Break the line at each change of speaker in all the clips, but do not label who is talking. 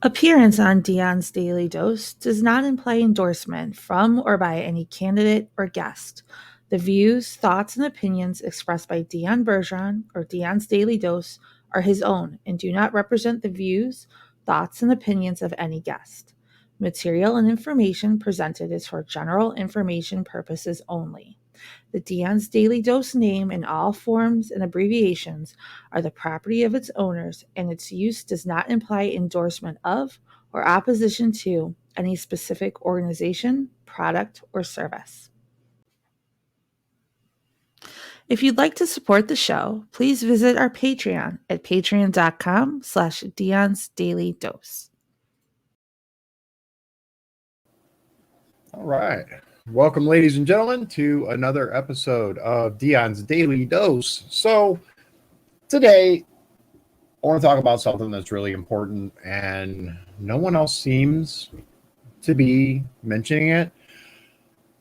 Appearance on Dion's Daily Dose does not imply endorsement from or by any candidate or guest. The views, thoughts, and opinions expressed by Dion Bergeron or Dion's Daily Dose are his own and do not represent the views, thoughts, and opinions of any guest. Material and information presented is for general information purposes only. The Dion's Daily Dose name in all forms and abbreviations are the property of its owners, and its use does not imply endorsement of or opposition to any specific organization, product, or service. If you'd like to support the show, please visit our Patreon at patreon.com/Dion's Daily Dose.
All right. Welcome, ladies and gentlemen, to another episode of Dion's Daily Dose. So today, I want to talk about something that's really important, and no one else seems to be mentioning it.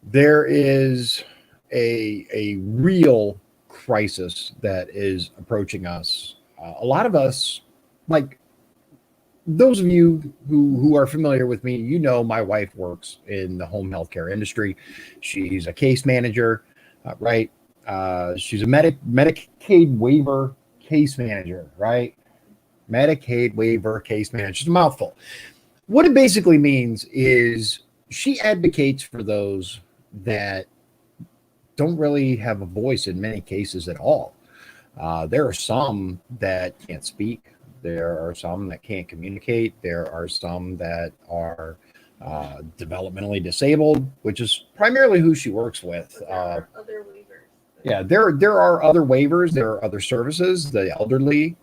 There is a real crisis that is approaching us. A lot of us, like those of you who are familiar with me, you know my wife works in the home healthcare industry. She's a case manager, right? She's a Medicaid waiver case manager, right? Medicaid waiver case manager. It's a mouthful. What it basically means is she advocates for those that don't really have a voice in many cases at all. There are some that can't speak. There are some that can't communicate. There are some that are developmentally disabled, which is primarily who she works with.
There are other waivers.
Yeah, there are other waivers. There are other services. The elderly.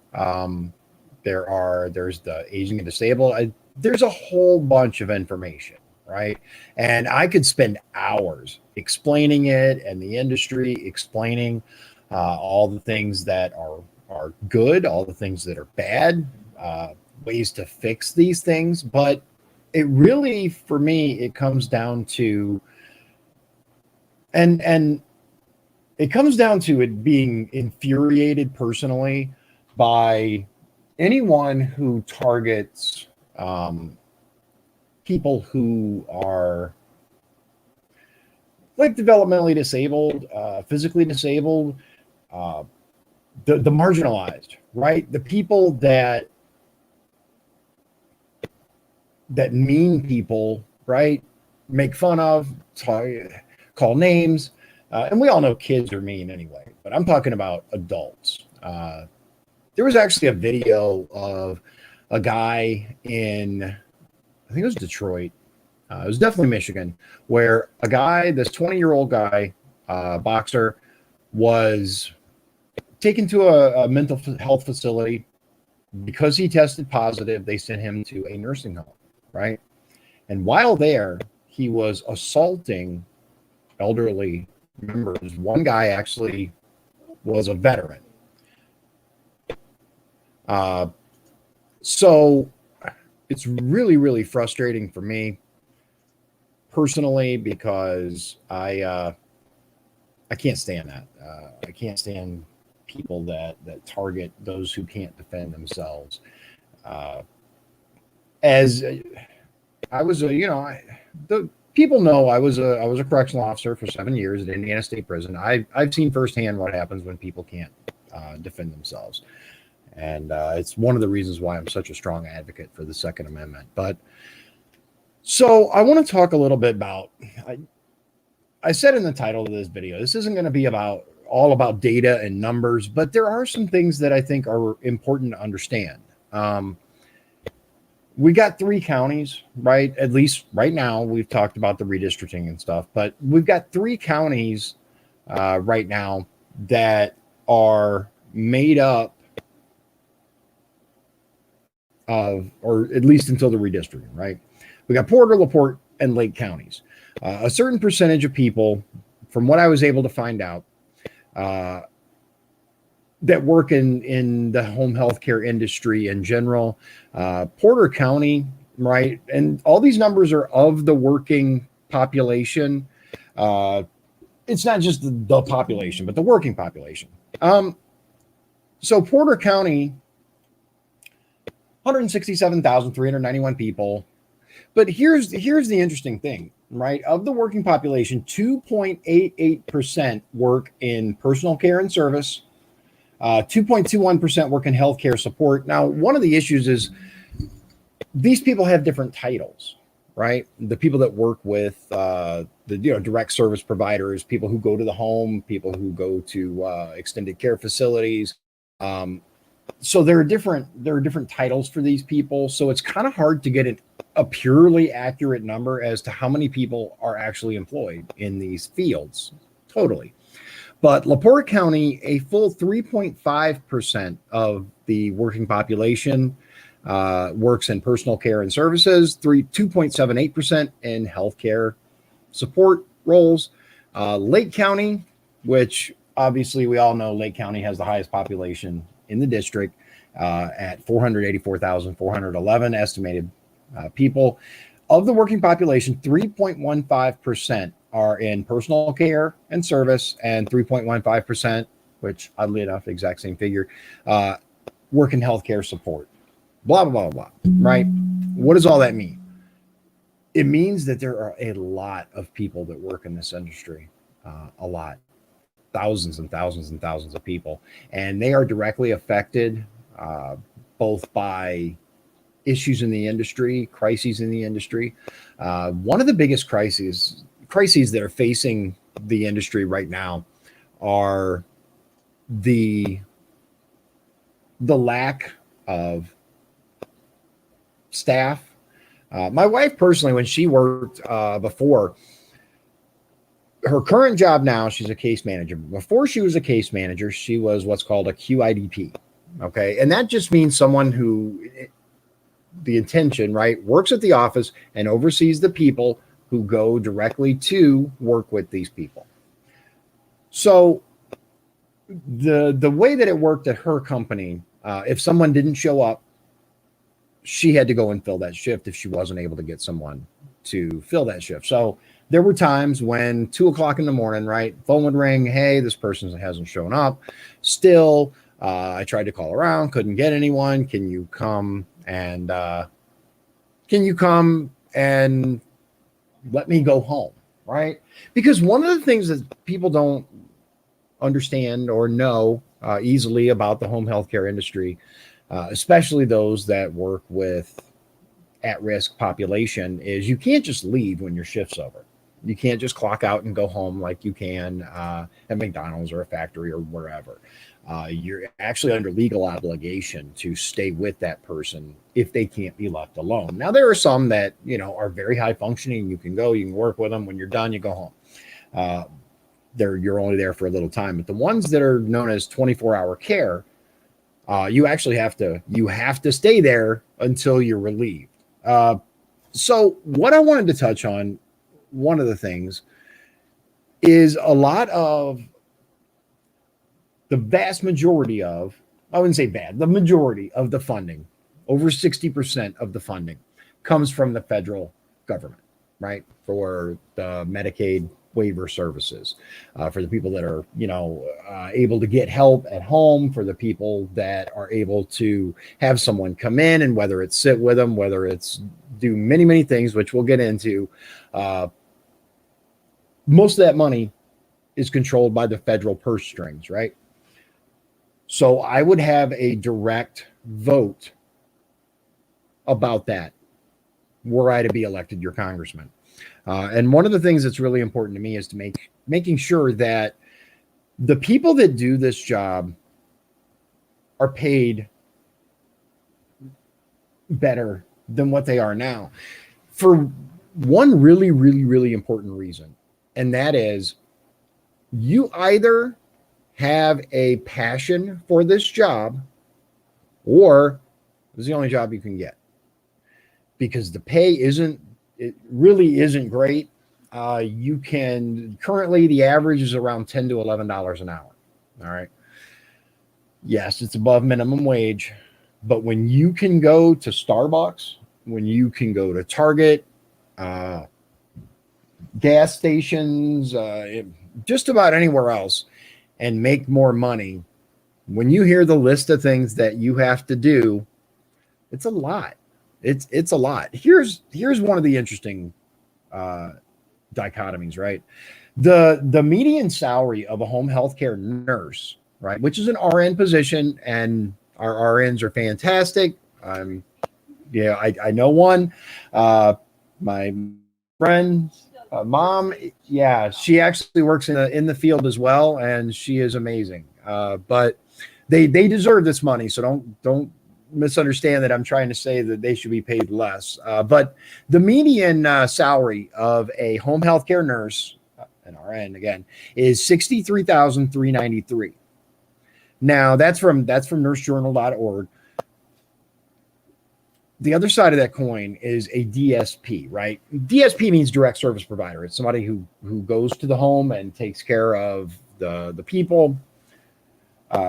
There's the aging and disabled. There's a whole bunch of information, right? And I could spend hours explaining it, and the industry explaining all the things that are good, all the things that are bad, ways to fix these things. But it really, for me, it comes down to, and it comes down to it being infuriated personally by anyone who targets people who are like developmentally disabled, physically disabled, the marginalized, right? The people that mean people, right? Make fun of, call names. And we all know kids are mean anyway, but I'm talking about adults. There was actually a video of a guy in, I think it was Detroit. It was definitely Michigan, where a guy, this 20-year-old guy, boxer, was taken to a mental health facility because he tested positive. They sent him to a nursing home, right? And while there, he was assaulting elderly members. One guy actually was a veteran. So it's really, really frustrating for me personally, because I can't stand that. I can't stand people that target those who can't defend themselves. As I was the people know I was a correctional officer for 7 years at Indiana State Prison. I've seen firsthand what happens when people can't defend themselves. And it's one of the reasons why I'm such a strong advocate for the Second Amendment. But so I want to talk a little bit about, I said in the title of this video, this isn't going to be all about data and numbers, but there are some things that I think are important to understand. We got 3 counties, right? At least right now, we've talked about the redistricting and stuff, but we've got 3 counties right now that are made up of, or at least until the redistricting, right? We got Porter, LaPorte, and Lake counties. A certain percentage of people, from what I was able to find out, that work in the home healthcare industry in general, Porter County, right? And all these numbers are of the working population. It's not just the population, but the working population. So Porter County 167,391 people. But here's the interesting thing, right? Of the working population, 2.88% work in personal care and service. 2.21% work in healthcare support. Now, one of the issues is these people have different titles, right? The people that work with the direct service providers, people who go to the home, people who go to extended care facilities. So there are different titles for these people. So it's kind of hard to get a purely accurate number as to how many people are actually employed in these fields totally. But LaPorte County, a full 3.5% of the working population works in personal care and services, 2.78% in healthcare support roles. Lake County, which obviously we all know Lake County has the highest population in the district at 484,411 estimated people. Of the working population, 3.15% are in personal care and service, and 3.15%, which oddly enough, exact same figure, work in healthcare support. Blah, blah, blah, blah, right? What does all that mean? It means that there are a lot of people that work in this industry, a lot, thousands and thousands and thousands of people, and they are directly affected both by issues in the industry, crises in the industry. One of the biggest crises that are facing the industry right now are the lack of staff. My wife personally, when she worked before, her current job now, she's a case manager. Before she was a case manager, she was what's called a QIDP. Okay. And that just means someone who, the intention, right, works at the office and oversees the people who go directly to work with these people. So the way that it worked at her company, if someone didn't show up, she had to go and fill that shift if she wasn't able to get someone to fill that shift. So there were times when 2:00 in the morning, right, phone would ring. Hey, this person hasn't shown up. Still, I tried to call around, couldn't get anyone. Can you come and let me go home, right? Because one of the things that people don't understand or know easily about the home healthcare industry, especially those that work with at-risk population, is you can't just leave when your shift's over. You can't just clock out and go home like you can at McDonald's or a factory or wherever. You're actually under legal obligation to stay with that person if they can't be left alone. Now, there are some that, are very high functioning. You can go, you can work with them. When you're done, you go home. You're only there for a little time. But the ones that are known as 24-hour care, you actually have to stay there until you're relieved. So what I wanted to touch on, one of the things, is a lot of the vast majority of, I wouldn't say bad, the majority of the funding, over 60% of the funding, comes from the federal government, right? For the Medicaid waiver services, for the people that are, able to get help at home, for the people that are able to have someone come in, and whether it's sit with them, whether it's do many, many things, which we'll get into. Most of that money is controlled by the federal purse strings, right? So I would have a direct vote about that were I to be elected your congressman. And one of the things that's really important to me is to making sure that the people that do this job are paid better than what they are now, for one really, really, really important reason. And that is, you either have a passion for this job, or it's the only job you can get, because the pay really isn't great. Currently the average is around $10 to $11 an hour. All right. Yes, it's above minimum wage, but when you can go to Starbucks, when you can go to Target, gas stations, just about anywhere else, and make more money, when you hear the list of things that you have to do, It's a lot. It's a lot. Here's one of the interesting dichotomies, right? The median salary of a home healthcare nurse, right, which is an RN position, and our RNs are fantastic. Yeah, I know one. My friend, mom, yeah, she actually works in the field as well, and she is amazing. But they deserve this money, so don't misunderstand that I'm trying to say that they should be paid less. But the median salary of a home health care nurse, an RN again, is $63,393. Now that's from nursejournal.org. The other side of that coin is a DSP, right? DSP means direct service provider. It's somebody who goes to the home and takes care of the people,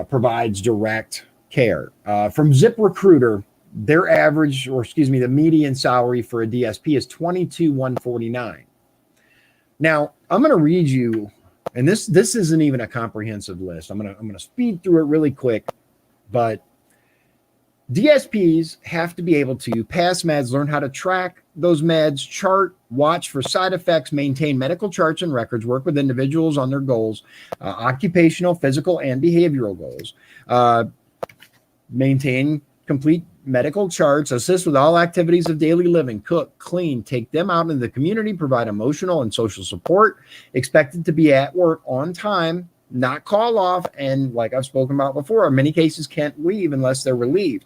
provides direct care. From ZipRecruiter, their average, or excuse me, the median salary for a DSP is $22,149. Now, I'm going to read you, and this isn't even a comprehensive list. I'm going to speed through it really quick, but DSPs have to be able to pass meds, learn how to track those meds, chart, watch for side effects, maintain medical charts and records, work with individuals on their goals, occupational, physical, and behavioral goals, maintain complete medical charts, assist with all activities of daily living, cook, clean, take them out into the community, provide emotional and social support, expected to be at work on time, not call off, and like I've spoken about before, in many cases can't leave unless they're relieved.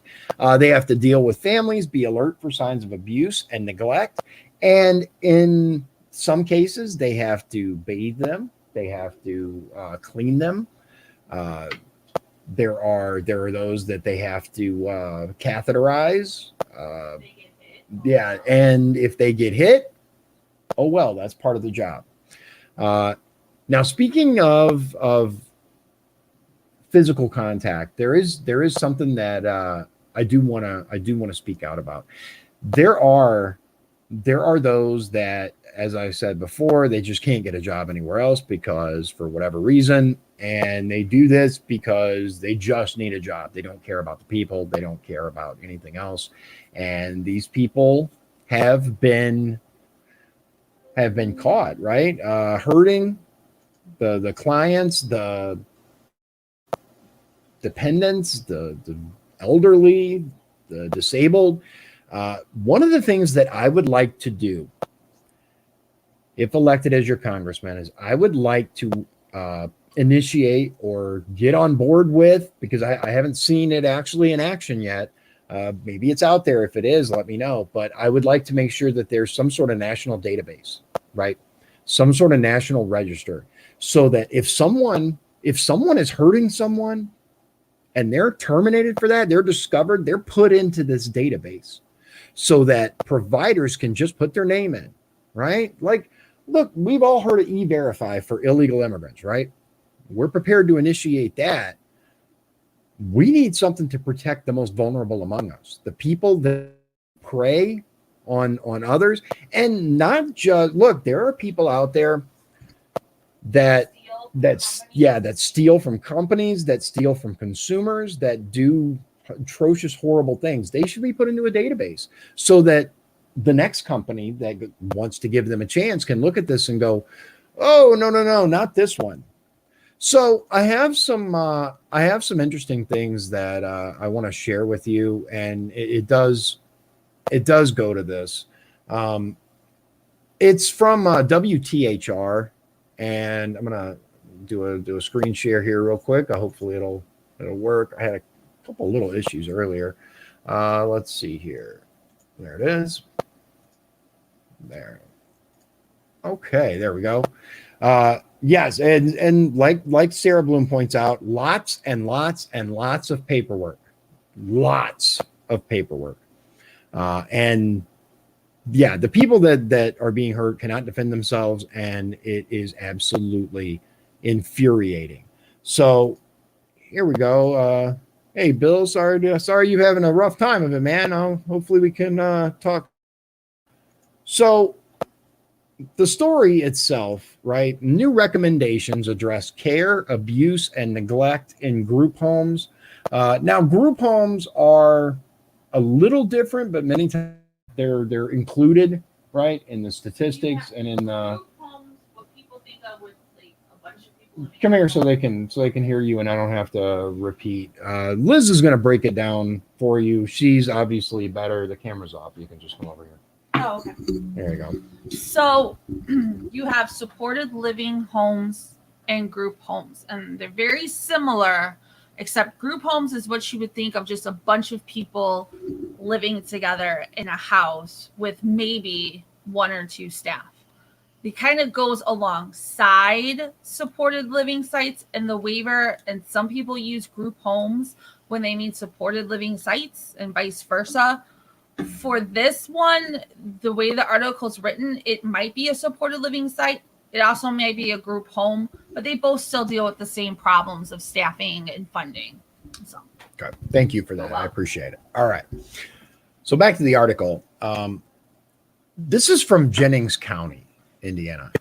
They have to deal with families, be alert for signs of abuse and neglect, and in some cases they have to bathe them, they have to clean them. There are those that they have to catheterize. Yeah, and if they get hit, oh well, that's part of the job. Now, speaking of physical contact, there is something that I do want to speak out about. There are those that, as I said before, they just can't get a job anywhere else because for whatever reason, and they do this because they just need a job. They don't care about the people. They don't care about anything else. And these people have been caught, right? Hurting the clients, the dependents, the elderly, the disabled. One of the things that I would like to do, if elected as your congressman, is I would like to initiate or get on board with, because I haven't seen it actually in action yet. Maybe it's out there. If it is, let me know. But I would like to make sure that there's some sort of national database, right? Some sort of national register, so that if someone is hurting someone and they're terminated for that, they're discovered, they're put into this database so that providers can just put their name in, right? Like, look, we've all heard of E-Verify for illegal immigrants, right? We're prepared to initiate that. We need something to protect the most vulnerable among us, the people that prey on others. And not just, look, there are people out there that steal from companies, that steal from consumers, that do atrocious, horrible things. They should be put into a database so that the next company that wants to give them a chance can look at this and go, oh, no, not this one. So I have some interesting things that I want to share with you, and it does go to this. It's from WTHR, and I'm gonna do a screen share here real quick. Hopefully it'll work. I had a couple little issues earlier. Let's see here. There it is. There. Okay, there we go. Yes, and like Sarah Bloom points out, lots and lots and lots of paperwork. Lots of paperwork. And yeah, the people that are being hurt cannot defend themselves, and it is absolutely infuriating. So here we go. Hey, Bill, sorry you're having a rough time of it, man. Hopefully we can talk. So the story itself, right? New recommendations address care, abuse, and neglect in group homes. Now, group homes are a little different, but many times they're included, right, in the statistics and in
what people think of with like a bunch of people living
come here so they can hear you and I don't have to repeat. Liz is going to break it down for you. She's obviously better. The camera's off. You can just come over here.
Oh, okay.
There you go.
So you have supported living homes and group homes, and they're very similar, except group homes is what you would think of just a bunch of people living together in a house with maybe one or two staff. It kind of goes alongside supported living sites in the waiver, and some people use group homes when they mean supported living sites and vice versa. For this one, the way the article's written, it might be a supported living site. It also may be a group home, but they both still deal with the same problems of staffing and funding. So,
okay. Thank you for that. I appreciate it. All right. So back to the article. This is from Jennings County, Indiana.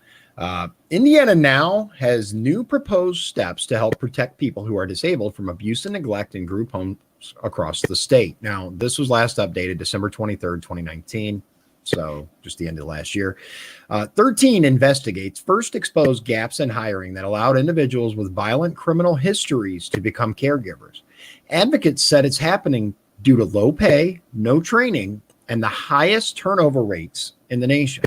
Indiana now has new proposed steps to help protect people who are disabled from abuse and neglect in group homes across the state. Now, this was last updated December 23rd, 2019. So just the end of last year. 13 investigates first exposed gaps in hiring that allowed individuals with violent criminal histories to become caregivers. Advocates said it's happening due to low pay, no training, and the highest turnover rates in the nation.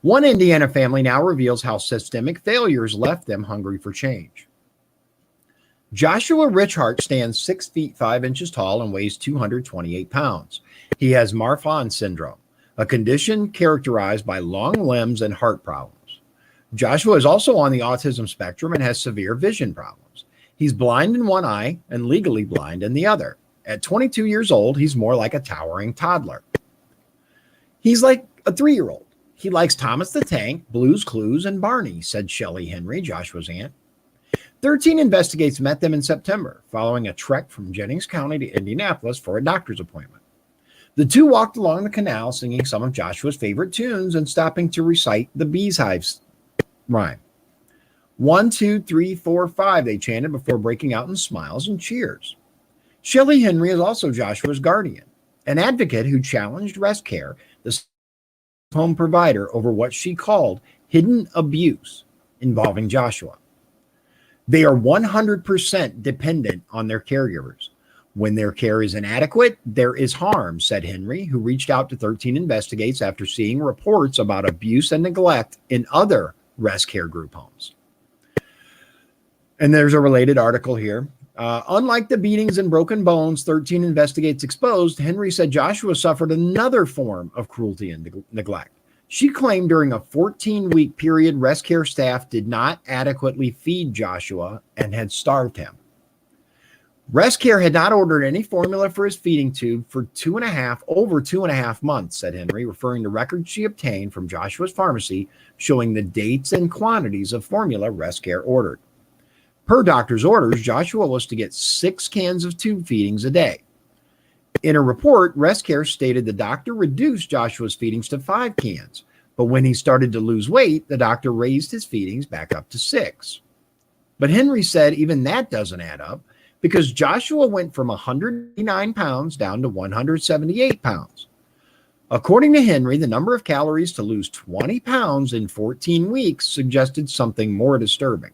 One Indiana family now reveals how systemic failures left them hungry for change. Joshua Richhart stands 6 feet 5 inches tall and weighs 228 pounds. He has Marfan syndrome, a condition characterized by long limbs and heart problems. Joshua is also on the autism spectrum and has severe vision problems. He's blind in one eye and legally blind in the other. At 22 years old, he's more like a towering toddler. He's like a 3-year-old. He likes Thomas the Tank, Blue's Clues, and Barney, said Shelley Henry, Joshua's aunt. 13 investigates met them in September, following a trek from Jennings County to Indianapolis for a doctor's appointment. The two walked along the canal singing some of Joshua's favorite tunes and stopping to recite the Bees Hives rhyme. 1, 2, 3, 4, 5, they chanted before breaking out in smiles and cheers. Shelley Henry is also Joshua's guardian, an advocate who challenged Rest Care, the home provider, over what she called hidden abuse involving Joshua. They are 100% dependent on their caregivers. When their care is inadequate, there is harm, said Henry, who reached out to 13 Investigates after seeing reports about abuse and neglect in other Rest Care group homes. And there's a related article here. Unlike the beatings and broken bones 13 Investigates exposed, Henry said Joshua suffered another form of cruelty and neglect. She claimed during a 14-week period, Rest Care staff did not adequately feed Joshua and had starved him. Rest Care had not ordered any formula for his feeding tube for over 2.5 months, said Henry, referring to records she obtained from Joshua's pharmacy showing the dates and quantities of formula Rest Care ordered. Per doctor's orders, Joshua was to get 6 cans of tube feedings a day. In a report, Rest Care stated the doctor reduced Joshua's feedings to 5 cans, but when he started to lose weight, the doctor raised his feedings back up to 6. But Henry said even that doesn't add up because Joshua went from 109 pounds down to 178 pounds. According to Henry, the number of calories to lose 20 pounds in 14 weeks suggested something more disturbing.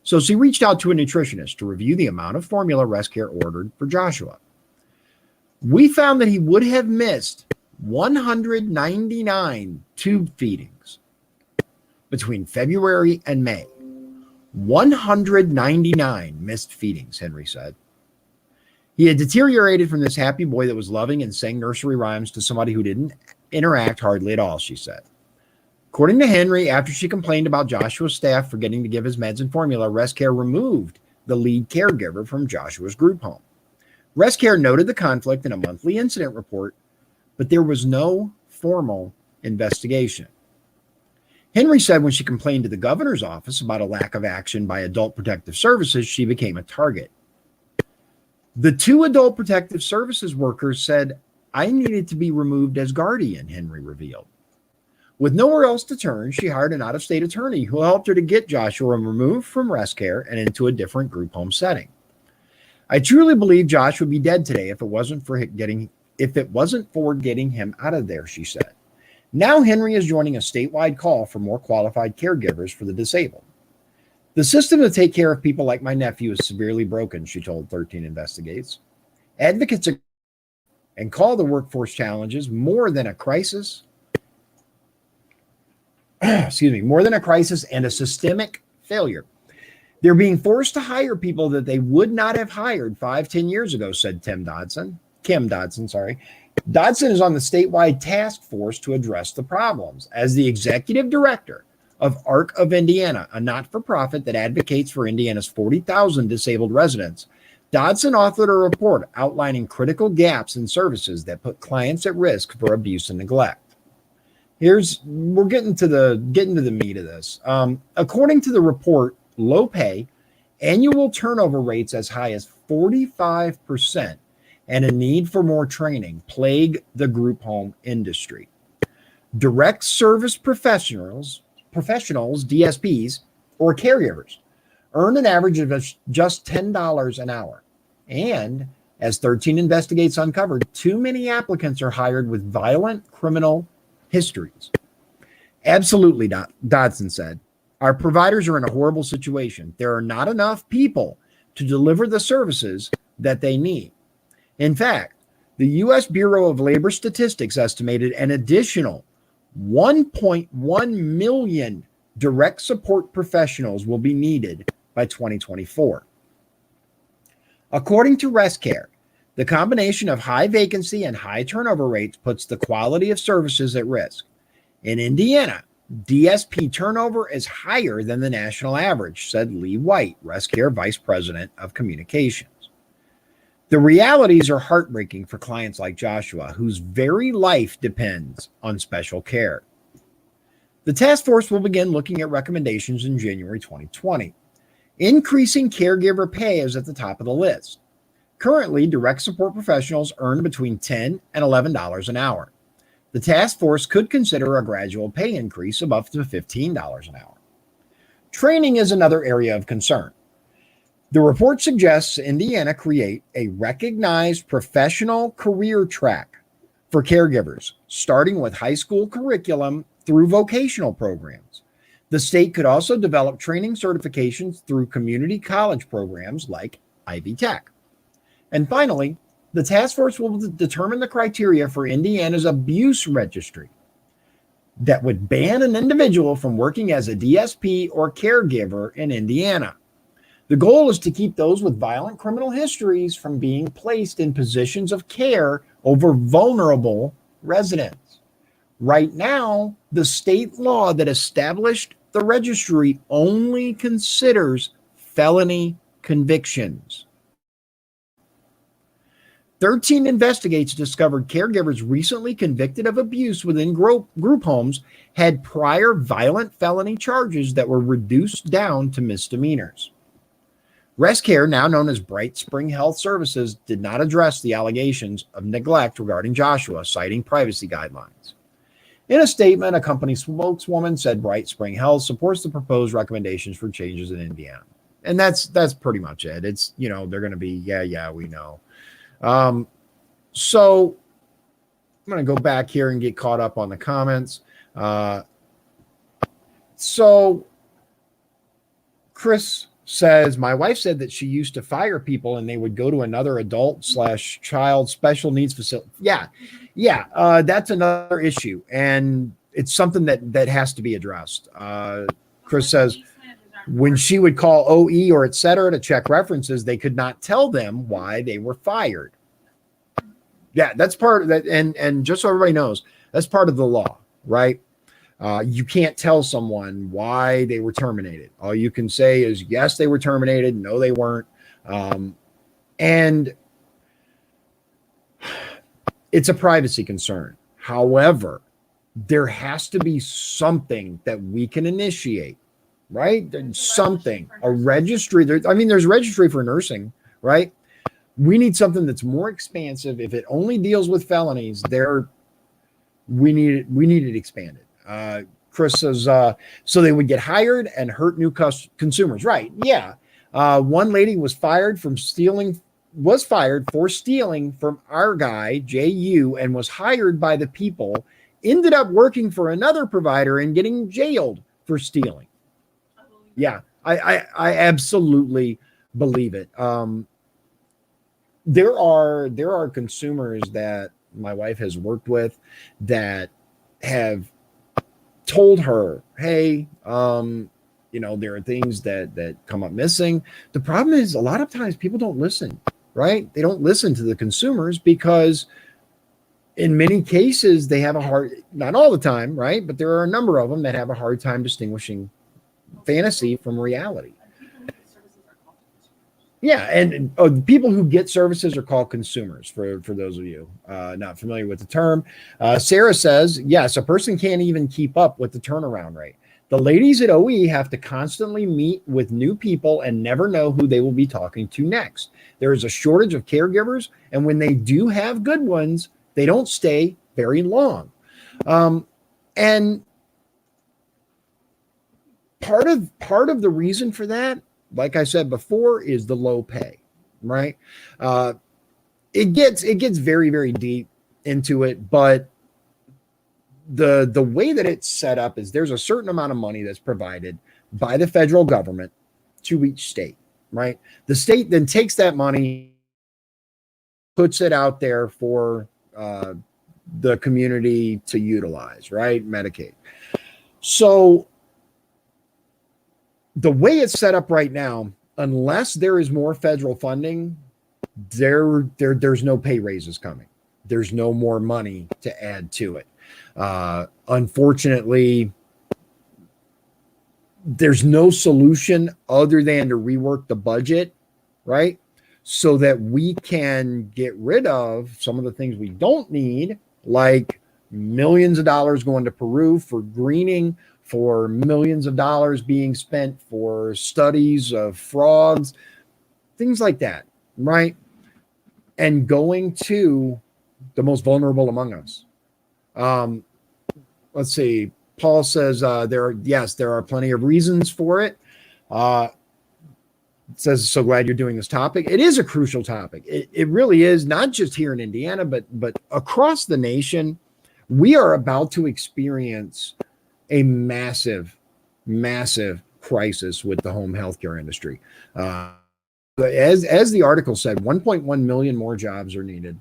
So she reached out to a nutritionist to review the amount of formula Rest Care ordered for Joshua. We found that he would have missed 199 tube feedings between February and May. 199 missed feedings, Henry said. He had deteriorated from this happy boy that was loving and sang nursery rhymes to somebody who didn't interact hardly at all, she said. According to Henry, after she complained about Joshua's staff forgetting to give his meds and formula, Rest Care removed the lead caregiver from Joshua's group home. Rest Care noted the conflict in a monthly incident report, but there was no formal investigation. Henry said when she complained to the governor's office about a lack of action by Adult Protective Services, she became a target. The 2 Adult Protective Services workers said, I needed to be removed as guardian, Henry revealed. With nowhere else to turn, she hired an out-of-state attorney who helped her to get Joshua removed from Rest Care and into a different group home setting. I truly believe Josh would be dead today if it wasn't for getting if it wasn't for getting him out of there, she said. Now Henry is joining a statewide call for more qualified caregivers for the disabled. The system to take care of people like my nephew is severely broken, she told 13 Investigates. Advocates and call the workforce challenges more than a crisis. More than a crisis and a systemic failure. They're being forced to hire people that they would not have hired 5-10 years ago, said Kim Dodson. Dodson is on the statewide task force to address the problems. As the executive director of ARC of Indiana, a not-for-profit that advocates for Indiana's 40,000 disabled residents, Dodson authored a report outlining critical gaps in services that put clients at risk for abuse and neglect. We're getting to the meat of this. According to the report, low pay, annual turnover rates as high as 45%, and a need for more training plague the group home industry. Direct service professionals, DSPs, or caregivers earn an average of just $10 an hour. And as 13 Investigates uncovered, too many applicants are hired with violent criminal histories. Absolutely, Dodson said. Our providers are in a horrible situation. There are not enough people to deliver the services that they need. In fact, the U.S. Bureau of Labor Statistics estimated an additional 1.1 million direct support professionals will be needed by 2024. According to ResCare, the combination of high vacancy and high turnover rates puts the quality of services at risk. In Indiana, DSP turnover is higher than the national average, said Lee White, ResCare Vice President of Communications. The realities are heartbreaking for clients like Joshua, whose very life depends on special care. The task force will begin looking at recommendations in January 2020. Increasing caregiver pay is at the top of the list. Currently, direct support professionals earn between $10 and $11 an hour. The task force could consider a gradual pay increase of up to $15 an hour. Training is another area of concern. The report suggests Indiana create a recognized professional career track for caregivers, starting with high school curriculum through vocational programs. The state could also develop training certifications through community college programs like Ivy Tech. And finally, the task force will determine the criteria for Indiana's abuse registry that would ban an individual from working as a DSP or caregiver in Indiana. The goal is to keep those with violent criminal histories from being placed in positions of care over vulnerable residents. Right now, the state law that established the registry only considers felony convictions. 13 Investigates discovered caregivers recently convicted of abuse within group homes had prior violent felony charges that were reduced down to misdemeanors. ResCare, now known as Bright Spring Health Services, did not address the allegations of neglect regarding Joshua, citing privacy guidelines. In a statement, a company spokeswoman said Bright Spring Health supports the proposed recommendations for changes in Indiana. And that's pretty much it. It's, they're going to be, yeah, we know. So I'm going to go back here and get caught up on the comments. So Chris says, my wife said that she used to fire people and they would go to another adult/child special needs facility. Yeah. That's another issue. And it's something that has to be addressed. Chris says, when she would call OE or et cetera to check references, they could not tell them why they were fired. Yeah, that's part of that. And just so everybody knows, that's part of the law, right? You can't tell someone why they were terminated. All you can say is, yes, they were terminated. No, they weren't. And it's a privacy concern. However, there has to be something that we can initiate, right? Something, a registry. There's registry for nursing, right? We need something that's more expansive. If it only deals with felonies, we need it expanded. Chris says, so they would get hired and hurt new consumers. Right. Yeah. One lady was fired from stealing was fired for stealing from our guy, JU, and was hired by the people, ended up working for another provider and getting jailed for stealing. Yeah, I absolutely believe it. There are consumers that my wife has worked with that have told her, hey, there are things that come up missing. The problem is a lot of times people don't listen, right? They don't listen to the consumers because in many cases they have a hard, not all the time, right? But there are a number of them that have a hard time distinguishing fantasy from reality. Yeah, and people who get services are called consumers, for those of you not familiar with the term. Sarah says, yes, a person can't even keep up with the turnaround rate. The ladies at OE have to constantly meet with new people and never know who they will be talking to next. There is a shortage of caregivers, and when they do have good ones, they don't stay very long. And part of the reason for that, like I said before, is the low pay, right? It gets very, very deep into it, but the way that it's set up is there's a certain amount of money that's provided by the federal government to each state, right? The state then takes that money, puts it out there for the community to utilize, right? Medicaid. So the way it's set up right now, unless there is more federal funding, there's no pay raises coming. There's no more money to add to it. Unfortunately, there's no solution other than to rework the budget, right? So that we can get rid of some of the things we don't need, like millions of dollars going to Peru for greening, for millions of dollars being spent for studies of frogs, things like that, right? And going to the most vulnerable among us. Let's see. Paul says there are plenty of reasons for it. Says, so glad you're doing this topic. It is a crucial topic. It really is, not just here in Indiana, but across the nation. We are about to experience a massive, massive crisis with the home healthcare industry. As the article said, 1.1 million more jobs are needed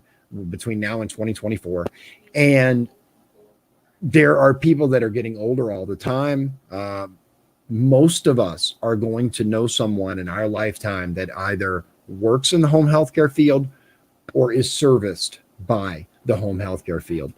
between now and 2024. And there are people that are getting older all the time. Most of us are going to know someone in our lifetime that either works in the home healthcare field or is serviced by the home healthcare field.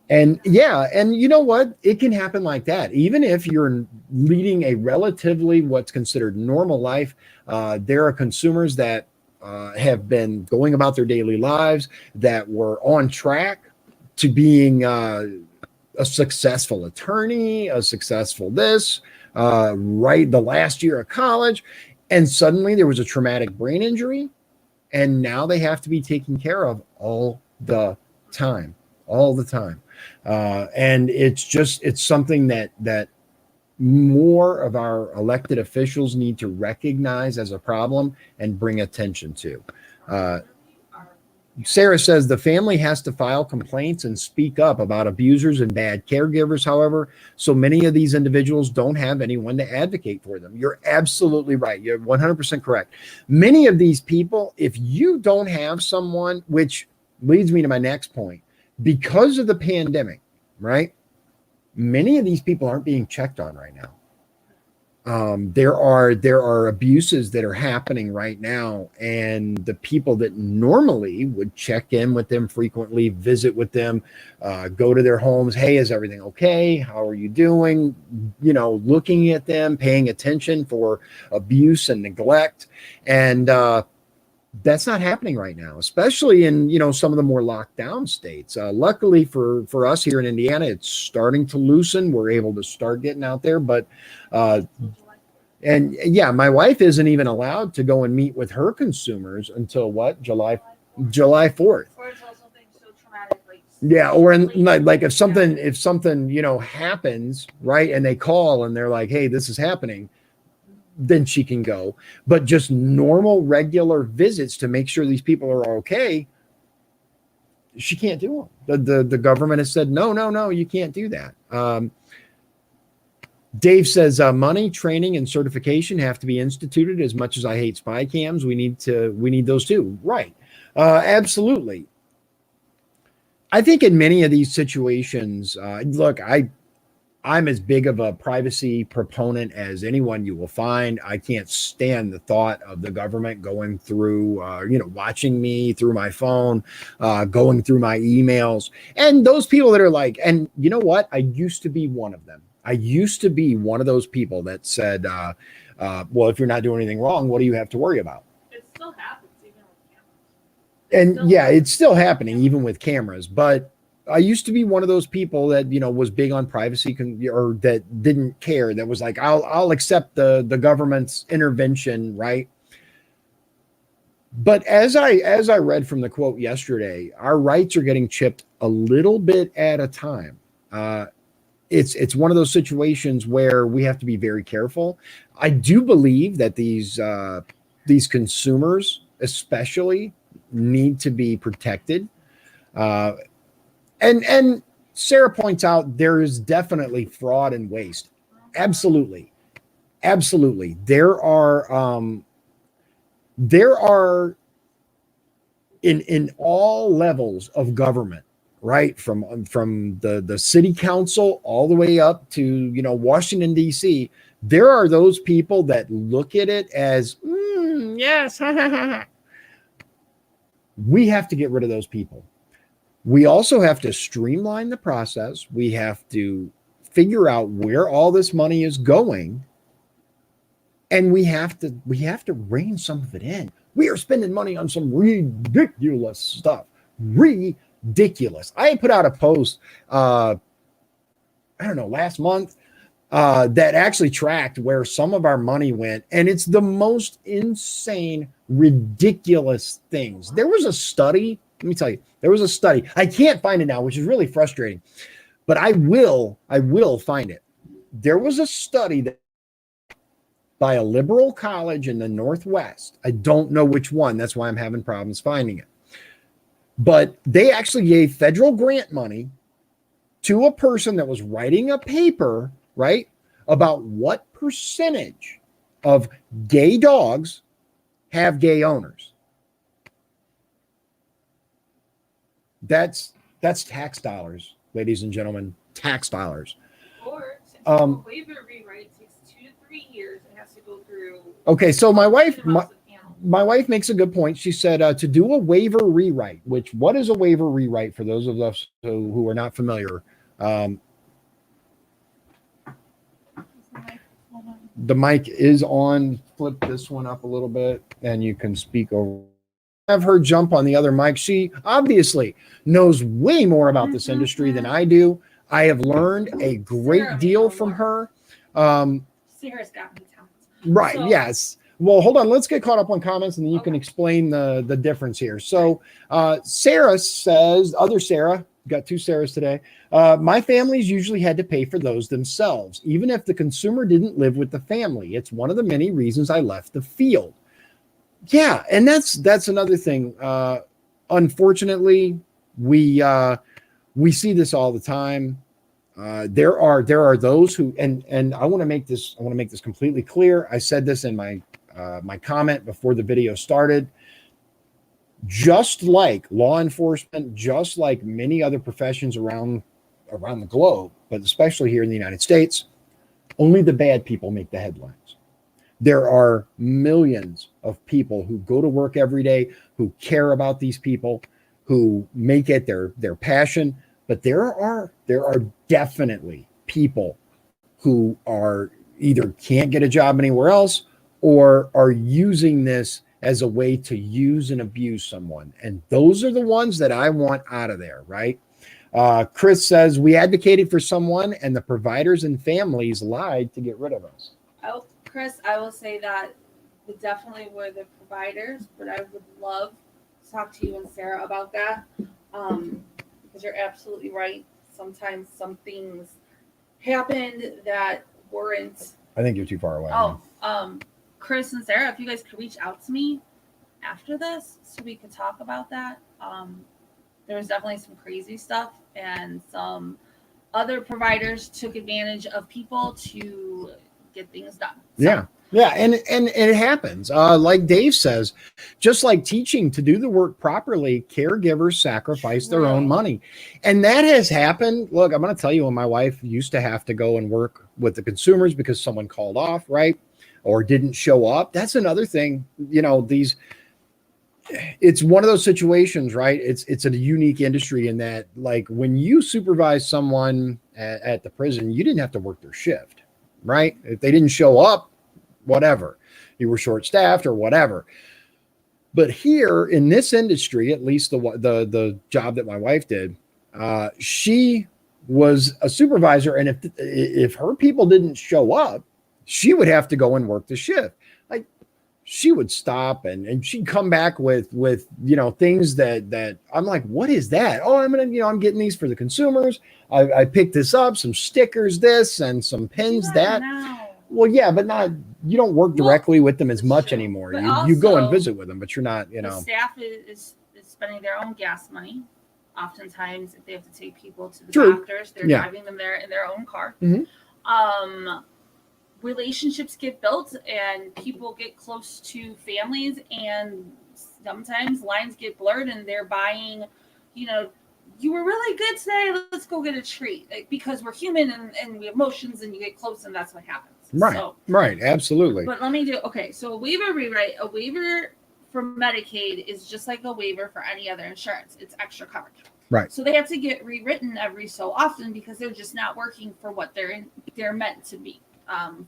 And yeah, and you know what? It can happen like that. Even if you're leading a relatively what's considered normal life, there are consumers that have been going about their daily lives that were on track to being a successful attorney, a successful right the last year of college, and suddenly there was a traumatic brain injury, and now they have to be taken care of all the time. And it's something that more of our elected officials need to recognize as a problem and bring attention to. Sarah says the family has to file complaints and speak up about abusers and bad caregivers. However, so many of these individuals don't have anyone to advocate for them. You're absolutely right. You're 100% correct. Many of these people, if you don't have someone, which leads me to my next point, because of the pandemic, right? Many of these people aren't being checked on right now. There are abuses that are happening right now, and the people that normally would check in with them frequently, visit with them, go to their homes. Hey, is everything okay? How are you doing? Looking at them, paying attention for abuse and neglect. And, that's not happening right now, especially in, some of the more locked down states. Luckily for us here in Indiana, it's starting to loosen. We're able to start getting out there, but, and yeah, my wife isn't even allowed to go and meet with her consumers until what? July 4th.
Or it's also things so traumatic,
yeah. Or if something, happens, right. And they call and they're like, hey, this is happening. then she can go. But just normal, regular visits to make sure these people are okay, she can't do them. The government has said, no, you can't do that. Dave says money, training, and certification have to be instituted. As much as I hate spy cams, we need those too. Right. Absolutely. I think in many of these situations, look, I'm as big of a privacy proponent as anyone you will find. I can't stand the thought of the government going through, watching me through my phone, going through my emails. And those people that are like, and you know what? I used to be one of them. I used to be one of those people that said, well, if you're not doing anything wrong, what do you have to worry about?
It still happens even with cameras.
And yeah, it's still happening even with cameras. But I used to be one of those people that, was big on privacy or that didn't care, that was like, I'll accept the government's intervention, right? But as I read from the quote yesterday, our rights are getting chipped a little bit at a time. It's one of those situations where we have to be very careful. I do believe that these consumers especially need to be protected. And Sarah points out there is definitely fraud and waste. Absolutely. There are in all levels of government, right? From the city council all the way up to, Washington, D.C., there are those people that look at it as, yes. We have to get rid of those people. We also have to streamline the process. We have to figure out where all this money is going. And we have to rein some of it in. We are spending money on some ridiculous stuff. Ridiculous. I put out a post, last month, that actually tracked where some of our money went. And it's the most insane, ridiculous things. There was a study. Let me tell you, there was a study. I can't find it now, which is really frustrating, but I will find it. There was a study that by a liberal college in the Northwest. I don't know which one. That's why I'm having problems finding it. But they actually gave federal grant money to a person that was writing a paper, right, about what percentage of gay dogs have gay owners. That's tax dollars, ladies and gentlemen, tax dollars.
Or since a waiver rewrite takes 2 to 3 years, it has to go through.
Okay, so my wife makes a good point. She said to do a waiver rewrite, what is a waiver rewrite for those of us who are not familiar? The mic is on. Flip this one up a little bit and you can speak over. Have her jump on the other mic. She obviously knows way more about this industry than I do. I have learned a great deal from her.
Sarah's got me talents.
Right. So, yes. Well, hold on. Let's get caught up on comments and then you can explain the difference here. So Sarah says, other Sarah, got 2 Sarahs today. My families usually had to pay for those themselves, even if the consumer didn't live with the family. It's one of the many reasons I left the field. Yeah, and that's another thing. Unfortunately, we see this all the time. There are those who and I want to make this completely clear. I said this in my comment before the video started. Just like law enforcement, just like many other professions around the globe, but especially here in the United States, only the bad people make the headlines. There are millions of people who go to work every day, who care about these people, who make it their passion. But there are definitely people who are either can't get a job anywhere else or are using this as a way to use and abuse someone. And those are the ones that I want out of there, right? Chris says, we advocated for someone and the providers and families lied to get rid of us.
Oh, Chris, I will say that it definitely were the providers, but I would love to talk to you and Sarah about that. Because you're absolutely right. Sometimes some things happened that weren't
I think you're too far away.
Oh, Chris and Sarah, if you guys could reach out to me after this so we could talk about that. There was definitely some crazy stuff, and some other providers took advantage of people to get things done. So,
yeah, and it happens. Like Dave says, just like teaching to do the work properly, caregivers sacrifice their own money, and that has happened. Look, I'm going to tell you, when my wife used to have to go and work with the consumers because someone called off, right, or didn't show up. That's another thing. You know, it's one of those situations, right? It's a unique industry in that, like, when you supervise someone at the prison, you didn't have to work their shift, right? If they didn't show up, whatever, you were short staffed or whatever. But here in this industry, at least the job that my wife did, she was a supervisor, and if her people didn't show up, she would have to go and work the shift. Like, she would stop and she'd come back with things that I'm like, what is that? Oh, I'm getting these for the consumers. I picked this up, some stickers, this, and some pins, that. Well, yeah, but you don't work directly with them as much anymore. You go and visit with them, but you're not,
The staff is spending their own gas money. Oftentimes, if they have to take people to the doctors, they're driving them there in their own car.
Mm-hmm.
Relationships get built and people get close to families, and sometimes lines get blurred, and they're buying, you were really good today, let's go get a treat, because we're human and we have emotions, and you get close, and that's what happens.
Right, absolutely.
But let me so a waiver rewrite. A waiver for Medicaid is just like a waiver for any other insurance. It's extra coverage.
Right.
So they have to get rewritten every so often because they're just not working for what they're meant to be.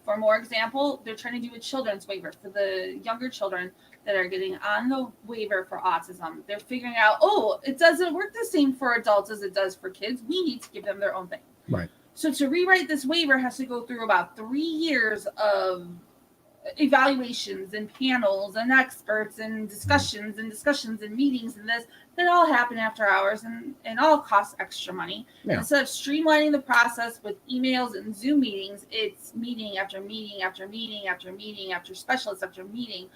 For more example, they're trying to do a children's waiver for the younger children that are getting on the waiver for autism. They're figuring out, it doesn't work the same for adults as it does for kids. We need to give them their own thing.
Right.
So to rewrite this waiver has to go through about 3 years of evaluations and panels and experts and discussions and meetings and this that all happen after hours and all cost extra money.
Yeah.
Instead of streamlining the process with emails and Zoom meetings, it's meeting after meeting after meeting after meeting after specialist after meeting.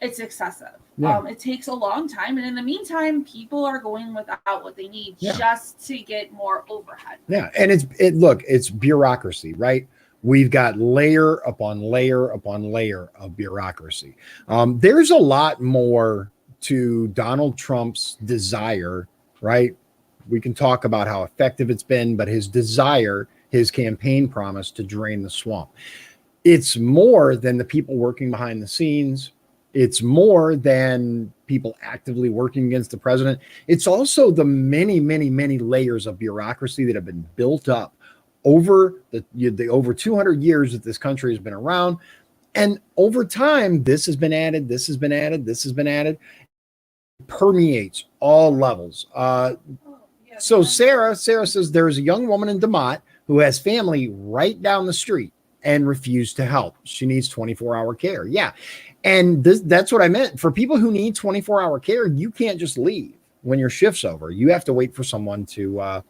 It's excessive.
Yeah.
It takes a long time, and in the meantime, people are going without what they need just to get more overhead.
Yeah, and it's bureaucracy, right? We've got layer upon layer upon layer of bureaucracy. There's a lot more to Donald Trump's desire, right? We can talk about how effective it's been, but his desire, his campaign promise to drain the swamp. It's more than the people working behind the scenes. It's more than people actively working against the president. It's also the many, many, many layers of bureaucracy that have been built up over the over 200 years that this country has been around. And over time, this has been added, this has been added, this has been added. It permeates all levels. So Sarah says there's a young woman in DeMott who has family right down the street and refused to help. She needs 24-hour care. Yeah. And that's what I meant. For people who need 24-hour care, you can't just leave when your shift's over. You have to wait for someone to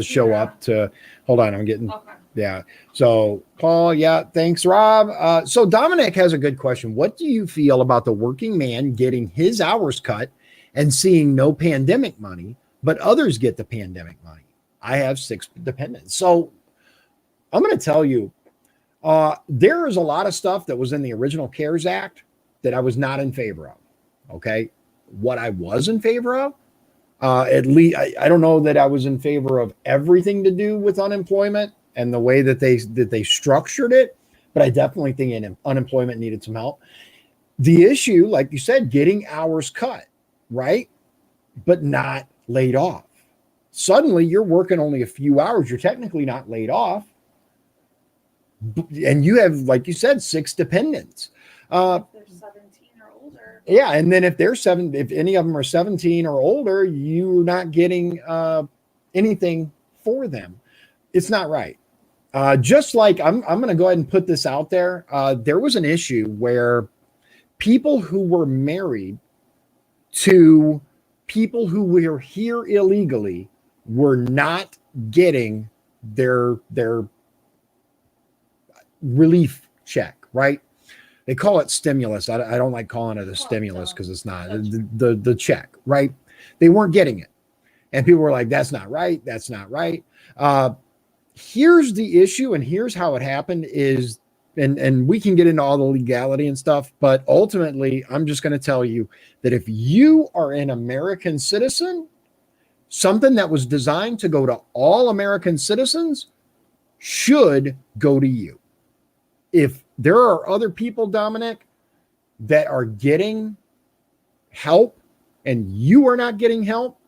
show up to, hold on, I'm getting, yeah. So Paul, yeah, thanks, Rob. So Dominic has a good question. What do you feel about the working man getting his hours cut and seeing no pandemic money, but others get the pandemic money? I have 6 dependents. So I'm going to tell you, there is a lot of stuff that was in the original CARES Act that I was not in favor of. Okay. What I was in favor of, at least I don't know that I was in favor of everything to do with unemployment and the way that they structured it, but I definitely think unemployment needed some help. The issue, like you said, getting hours cut, right? But not laid off. Suddenly you're working only a few hours. You're technically not laid off. And you have, like you said, 6 dependents.
They're 17 or older.
Yeah, and then if any of them are 17 or older, you're not getting anything for them. It's not right. Just like I'm going to go ahead and put this out there. There was an issue where people who were married to people who were here illegally were not getting their relief check, right? They call it stimulus. I don't like calling it a stimulus because it's not the check, right? They weren't getting it. And people were like, that's not right. That's not right. Here's the issue. And here's how it happened is, and we can get into all the legality and stuff, but ultimately I'm just going to tell you that if you are an American citizen, something that was designed to go to all American citizens should go to you. If there are other people, Dominic, that are getting help and you are not getting help,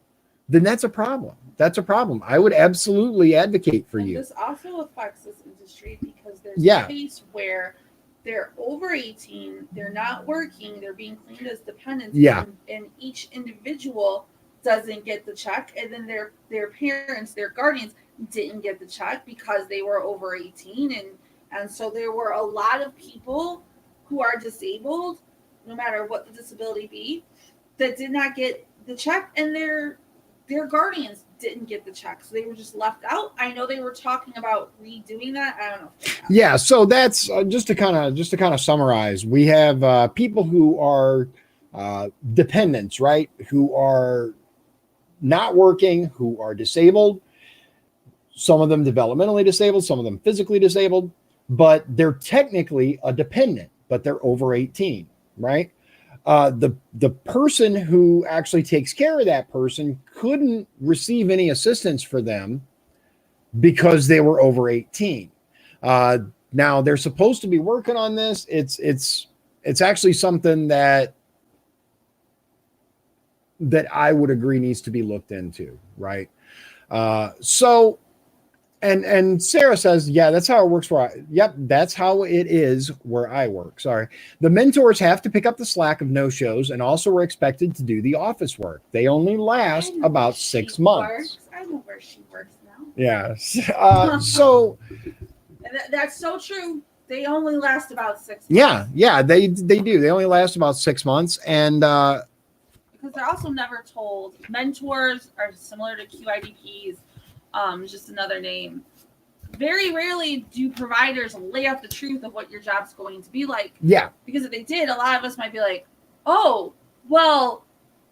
then that's a problem. That's a problem. I would absolutely advocate for you.
This also affects this industry because there's a case where they're over 18, they're not working, they're being claimed as dependents, and each individual doesn't get the check, and then their parents, their guardians, didn't get the check because they were over 18, and so there were a lot of people who are disabled, no matter what the disability be, that did not get the check, and their guardians didn't get the check, so they were just left out. I know they were talking about redoing that. I don't know if they have.
Yeah, so that's just to kind of summarize. We have people who are dependents, right? Who are not working, who are disabled. Some of them developmentally disabled, some of them physically disabled, but they're technically a dependent, but they're over 18, right? The person who actually takes care of that person couldn't receive any assistance for them because they were over 18. Now they're supposed to be working on this. It's actually something that I would agree needs to be looked into, right? So, and Sarah says, yeah, that's how it works yep, that's how it is where I work. Sorry. The mentors have to pick up the slack of no-shows and also are expected to do the office work. They only last about 6 months.
I know where she works now.
Yeah. So
that's so true. They only last about 6 months.
Yeah, they do. They only last about 6 months. And
because they're also never told. Mentors are similar to QIDPs. Just another name. Very rarely do providers lay out the truth of what your job's going to be like.
Yeah.
Because if they did, a lot of us might be like, oh, well,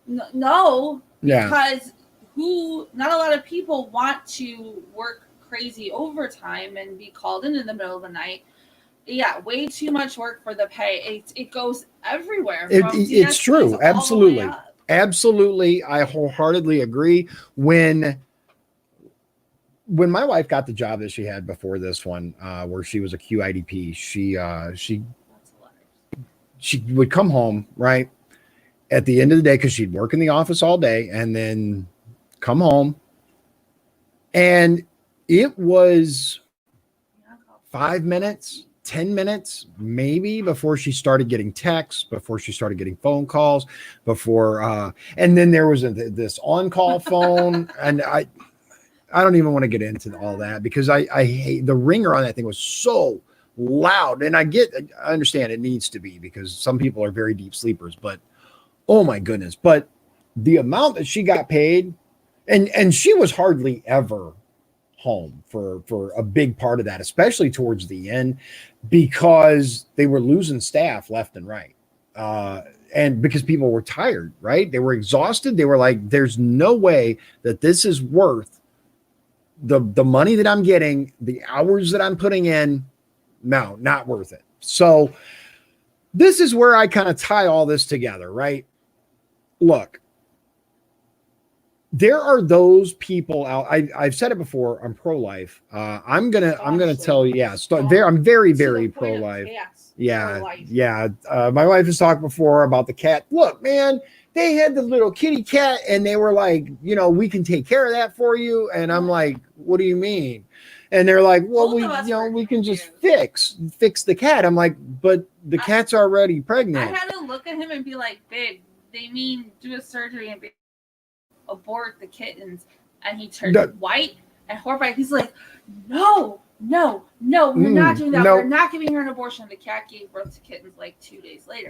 no.
Yeah.
Because not a lot of people want to work crazy overtime and be called in the middle of the night. Yeah, way too much work for the pay. It goes everywhere.
It's true. Absolutely. Absolutely. I wholeheartedly agree. When my wife got the job that she had before this one, where she was a QIDP, she would come home, right, at the end of the day, because she'd work in the office all day and then come home. And it was 5 minutes, 10 minutes, maybe, before she started getting texts, before she started getting phone calls, and then there was this on-call phone. And I don't even want to get into all that because I hate the ringer on that thing was so loud. And I understand it needs to be because some people are very deep sleepers, but oh my goodness. But the amount that she got paid, and she was hardly ever home for a big part of that, especially towards the end, because they were losing staff left and right. And because people were tired, right? They were exhausted. They were like, there's no way that this is worth the money that I'm getting, the hours that I'm putting in. No, not worth it. So this is where I kind of tie all this together, right? Look, there are those people out. I've said it before. I'm pro-life. I'm gonna tell you. Yeah, I'm very, very pro-life. Yeah. My wife has talked before about the cat. Look, man, they had the little kitty cat, and they were like, we can take care of that for you. And I'm like, what do you mean? And they're like, well, we can just fix the cat. I'm like, but the cat's already pregnant.
I had to look at him and be like, babe, they mean do a surgery and abort the kittens. And he turned white and horrified. He's like, no, we're not doing that. We're not giving her an abortion. The cat gave birth to kittens like 2 days later.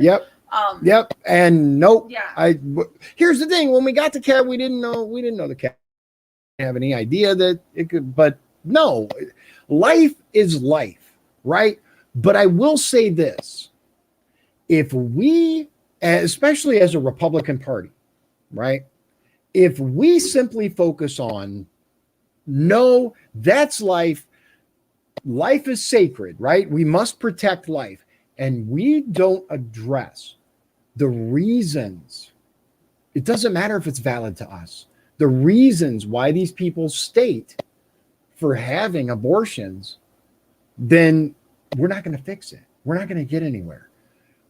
Yep. And nope.
Yeah.
Here's the thing. When we got the cat, we didn't know the cat. We didn't have any idea that it could, but no, life is life, right? But I will say this. If we, especially as a Republican Party, right? If we simply focus on, no, that's life. Life is sacred, right? We must protect life. And we don't address the reasons. It doesn't matter if it's valid to us. The reasons why these people state for having abortions, then we're not going to fix it. We're not going to get anywhere.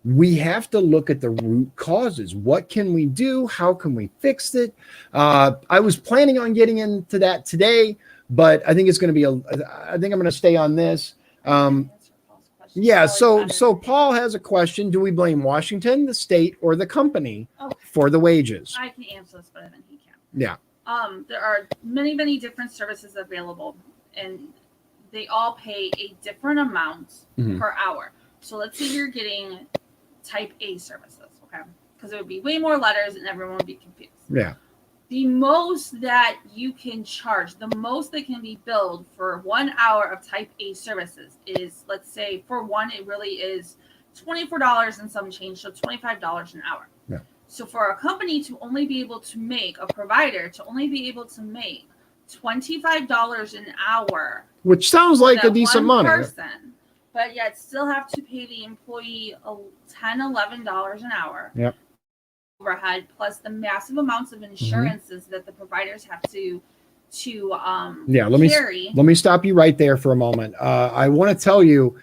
We have to look at the root causes. What can we do? How can we fix it? I was planning on getting into that today, but I think it's going to be I think I'm going to stay on this. Yeah. So Paul has a question. Do we blame Washington, the state, or the company for the wages?
I can answer this better than he can.
Yeah.
There are many different services available, and they all pay a different amount per hour. So let's say you're getting type A services, okay? Because it would be way more letters and everyone would be confused.
Yeah.
The most that you can charge, the most that can be billed for 1 hour of type A services is, let's say, for one, it really is $24 and some change, so $25 an hour.
Yeah.
So for a company to only be able to make, a provider to only be able to make $25 an hour,
which sounds like a decent money.
Person, but yet still have to pay the employee $10-11 an hour.
Yep.
Overhead plus the massive amounts of insurances that the providers have to carry.
Let me stop you right there for a moment. I want to tell you,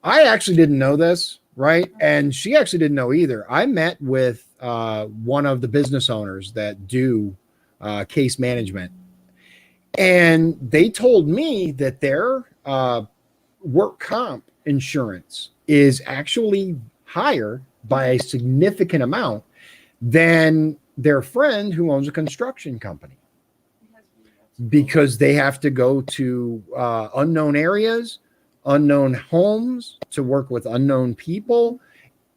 I actually didn't know this, right? And she actually didn't know either. I met with one of the business owners that do case management, and they told me that their work comp insurance is actually higher by a significant amount than their friend who owns a construction company, because they have to go to unknown areas, unknown homes, to work with unknown people,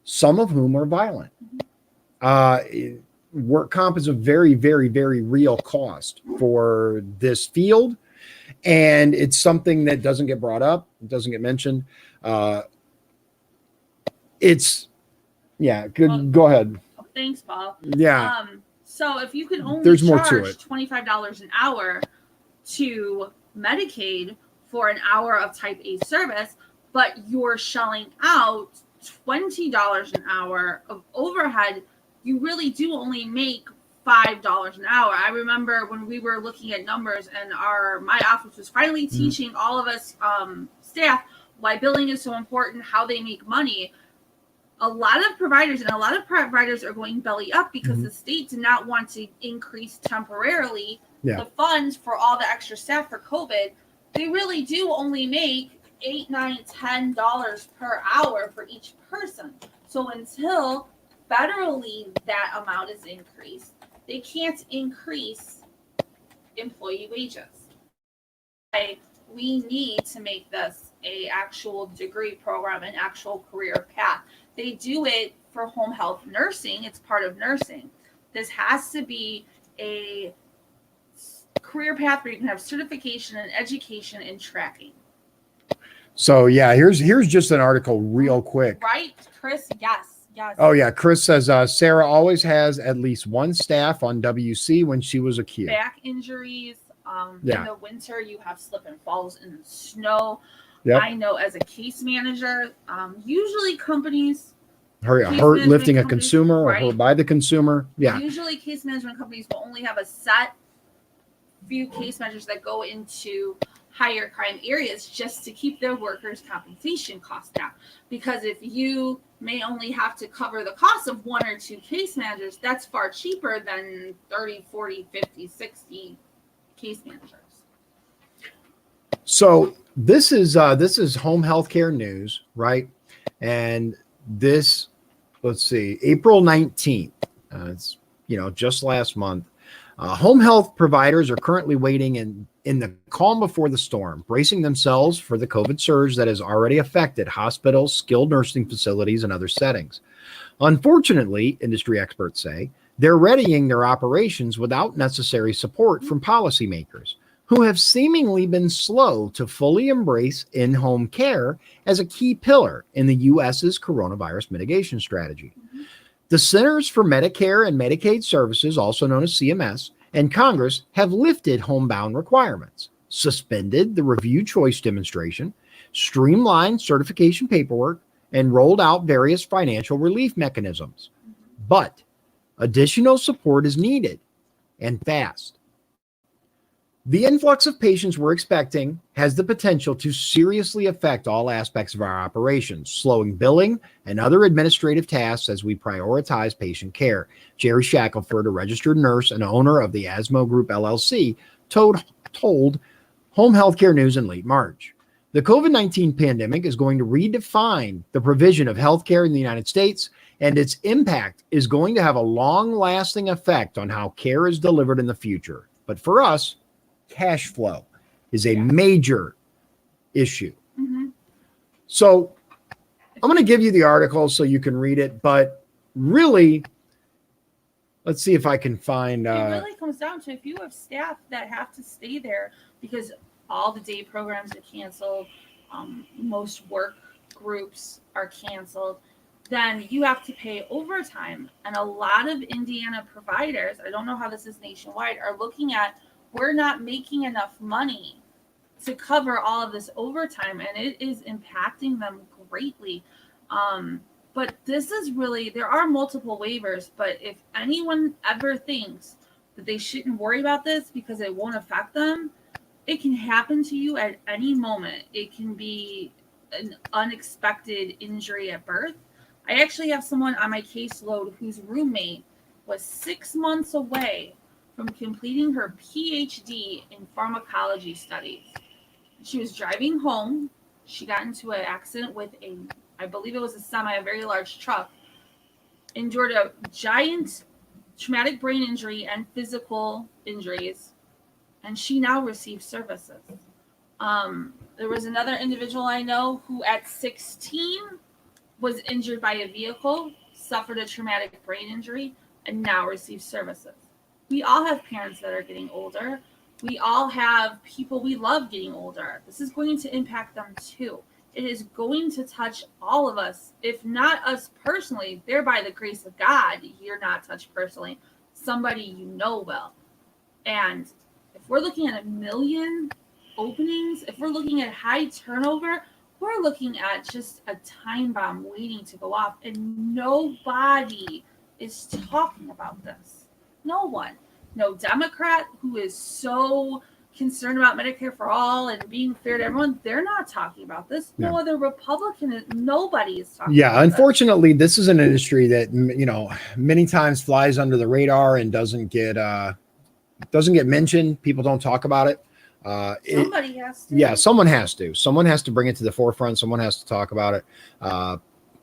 some of whom are violent. Work comp is a very real cost for this field, and it's something that doesn't get brought up, doesn't get mentioned. Go ahead.
Thanks, Bob.
Yeah.
So if you can only
There's more to
charge
it.
$25 an hour to Medicaid for an hour of type A service, but you're shelling out $20 an hour of overhead, you really do only make $5 an hour. I remember when we were looking at numbers and my office was finally teaching all of us staff why billing is so important, how they make money. A lot of providers are going belly up because the state did not want to increase temporarily the funds for all the extra staff for COVID. They really do only make $8, $9, $10 per hour for each person. So until federally that amount is increased, they can't increase employee wages. We need to make this a actual degree program, an actual career path. They do it for home health nursing. It's part of nursing. This has to be a career path where you can have certification and education and tracking.
So yeah, here's just an article real quick.
Right, Chris? Yes.
Oh yeah, Chris says Sarah always has at least one staff on WC when she was a kid.
Back injuries. In the winter, you have slip and falls in the snow. Yep. I know as a case manager, usually companies
hurt lifting a consumer or hurt by the consumer. Yeah.
Usually case management companies will only have a set few case managers that go into higher crime areas just to keep their workers' compensation costs down. Because if you may only have to cover the cost of one or two case managers, that's far cheaper than 30, 40, 50, 60 case managers.
So this is home healthcare news, right? And this, let's see, April 19th, it's just last month. Home health providers are currently waiting in the calm before the storm, bracing themselves for the COVID surge that has already affected hospitals, skilled nursing facilities, and other settings. Unfortunately, industry experts say, they're readying their operations without necessary support from policymakers. who have seemingly been slow to fully embrace in-home care as a key pillar in the U.S.'s coronavirus mitigation strategy. The Centers for Medicare and Medicaid Services, also known as CMS, and Congress have lifted homebound requirements, suspended the review choice demonstration, streamlined certification paperwork, and rolled out various financial relief mechanisms. But additional support is needed, and fast. The influx of patients we're expecting has the potential to seriously affect all aspects of our operations, slowing billing and other administrative tasks as we prioritize patient care. Jerry Shackelford, a registered nurse and owner of the Asmo Group LLC, told Home Healthcare News in late March. The COVID-19 pandemic is going to redefine the provision of healthcare in the United States, and its impact is going to have a long-lasting effect on how care is delivered in the future. But for us, cash flow is a major issue. So I'm going to give you the article so you can read it, but really, let's see if I can find.
It really comes down to if you have staff that have to stay there because all the day programs are canceled, most work groups are canceled, then you have to pay overtime. And a lot of Indiana providers, I don't know how this is nationwide, are looking at, we're not making enough money to cover all of this overtime, and it is impacting them greatly. But this is really, there are multiple waivers, but if anyone ever thinks that they shouldn't worry about this because it won't affect them, it can happen to you at any moment. It can be an unexpected injury at birth. I actually have someone on my caseload whose roommate was 6 months away from completing her PhD in pharmacology studies. She was driving home. She got into an accident with I believe it was a semi, a very large truck, endured a giant traumatic brain injury and physical injuries, and she now receives services. There was another individual I know who at 16 was injured by a vehicle, suffered a traumatic brain injury, and now receives services. We all have parents that are getting older. We all have people we love getting older. This is going to impact them too. It is going to touch all of us, if not us personally. There, by the grace of God, you're not touched personally. Somebody you know will. And if we're looking at 1 million openings, if we're looking at high turnover, we're looking at just a time bomb waiting to go off. And nobody is talking about this. No one. No Democrat who is so concerned about Medicare for all and being fair to everyone, they're not talking about this. No other Republican, nobody is talking about
unfortunately, this is an industry that, many times flies under the radar and doesn't get mentioned. People don't talk about it.
Somebody has to.
Yeah, someone has to. Someone has to bring it to the forefront. Someone has to talk about it.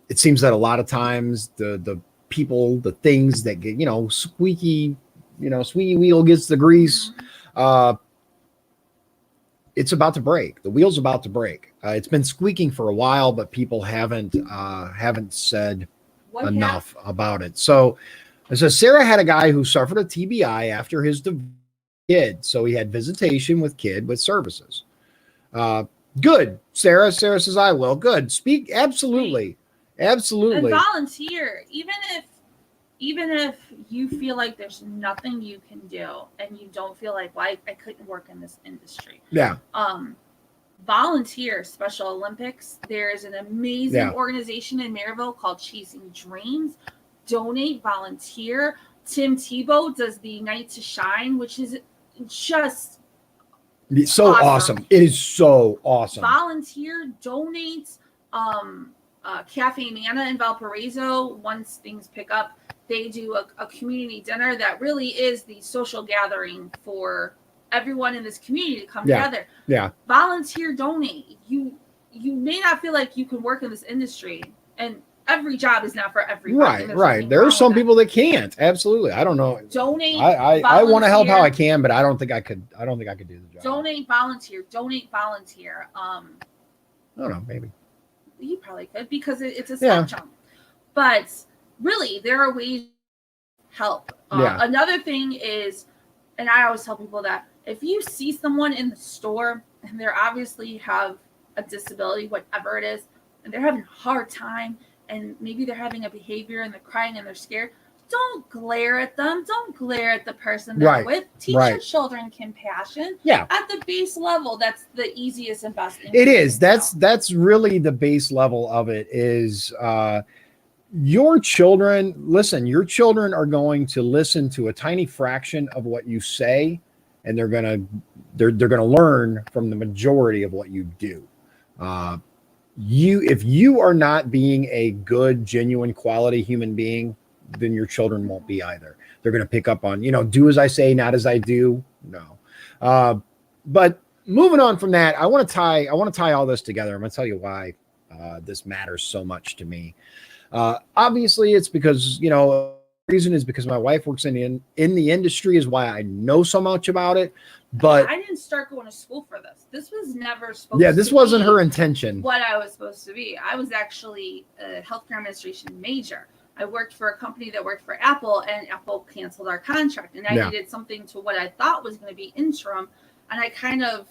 It seems that a lot of times the people, the things that get, squeaky wheel gets the grease. It's about to break. The wheel's about to break. It's been squeaking for a while, but people haven't said enough about it. So Sarah had a guy who suffered a TBI after his kid. So he had visitation with kid with services. Good. Sarah says, I will. Good. Speak. Absolutely. Absolutely.
And volunteer. Even if you feel like there's nothing you can do and you don't feel like, well, I couldn't work in this industry.
Yeah.
Volunteer. Special Olympics. There's an amazing organization in Maryville called Chasing Dreams. Donate, volunteer. Tim Tebow does the Night to Shine, which is just
so awesome. It is so awesome.
Volunteer, donate. Cafe Mana in Valparaiso, once things pick up, they do a community dinner that really is the social gathering for everyone in this community to come together.
Yeah.
Volunteer, donate. You may not feel like you can work in this industry, and every job is not for everybody.
Right. There are some people that can't. Absolutely. I don't know.
Donate.
I want to help how I can, but I don't think I could do the job.
Donate, volunteer.
I don't know, maybe.
You probably could because it's a spectrum. But really, there are ways to help. Another thing is, and I always tell people that If you see someone in the store and they obviously have a disability, whatever it is, and they're having a hard time, and maybe they're having a behavior and they're crying and they're scared, don't glare at them. Don't glare at the person they're
Right.
with. Teach
Right.
your children compassion.
Yeah.
At the base level, that's the easiest and best thing.
It is. That's really the base level of it is your children. Listen, your children are going to listen to a tiny fraction of what you say, and they're gonna learn from the majority of what you do. If you are not being a good, genuine, quality human being, then your children won't be either. They're going to pick up on, do as I say, not as I do. No. But moving on from that, I want to tie all this together. I'm going to tell you why this matters so much to me. Obviously, it's because, the reason is because my wife works in the industry is why I know so much about it. But
I didn't start going to school for this. This was never supposed to be.
Yeah, this wasn't her intention.
What I was supposed to be. I was actually a healthcare administration major. I worked for a company that worked for Apple, and Apple canceled our contract. And I needed something to what I thought was going to be interim. And I kind of,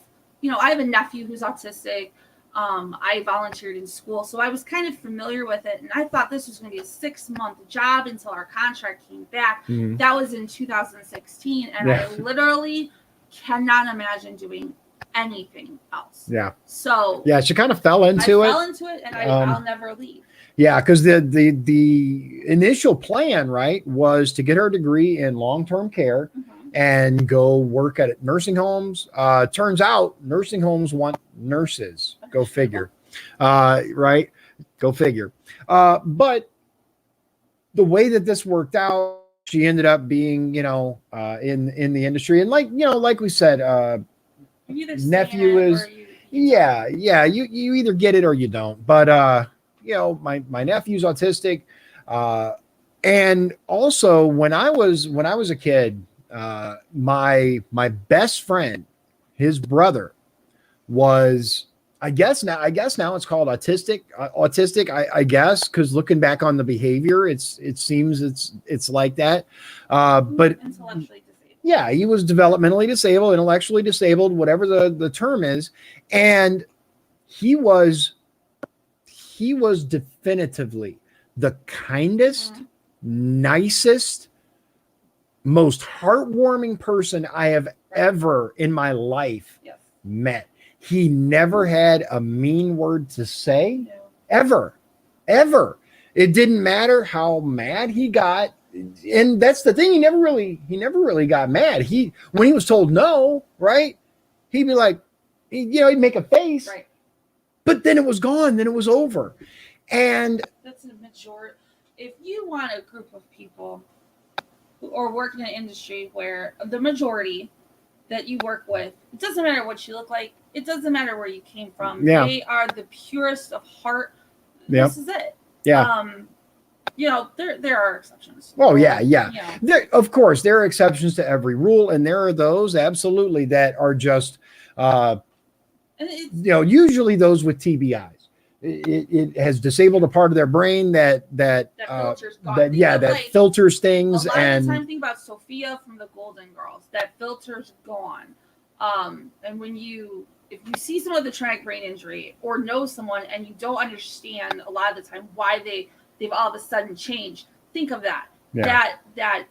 I have a nephew who's autistic. I volunteered in school, so I was kind of familiar with it. And I thought this was going to be a 6-month job until our contract came back.
Mhm.
That was in 2016. And I literally cannot imagine doing anything else.
Yeah.
So
yeah, she kind of fell into it.
I fell into it, and I'll never leave.
Yeah, because the initial plan, right, was to get her degree in long-term care and go work at nursing homes. Turns out nursing homes want nurses. Go figure. Right? Go figure. But the way that this worked out, she ended up being, in the industry. And like we said, nephew is, you either get it or you don't. But, my nephew's autistic. And also when I was a kid, my best friend, his brother was, I guess now it's called autistic, I guess, because looking back on the behavior, it seems it's like that. But
intellectually disabled.
Yeah, he was developmentally disabled, intellectually disabled, whatever the term is. And he was definitively the kindest, nicest, most heartwarming person I have ever in my life met. He never had a mean word to say, ever. It didn't matter how mad he got. And that's the thing. He never really got mad. When he was told no, right, he'd be like, he'd make a face,
right.
But then it was gone. Then it was over. And
that's a majority. If you want a group of people or work in an industry where the majority that you work with, it doesn't matter what you look like. It doesn't matter where you came from.
Yeah.
They are the purest of heart.
Yep.
This is it.
Yeah.
There are exceptions.
Oh, yeah. Of course, there are exceptions to every rule, and there are those absolutely that are just, usually those with TBIs. It has disabled a part of their brain that
filters
filters things.
A lot
and
of the time, think about Sophia from the Golden Girls. That filter's gone. And if you see someone with a traumatic brain injury or know someone and you don't understand a lot of the time why they've all of a sudden changed, think of that.
Yeah.
That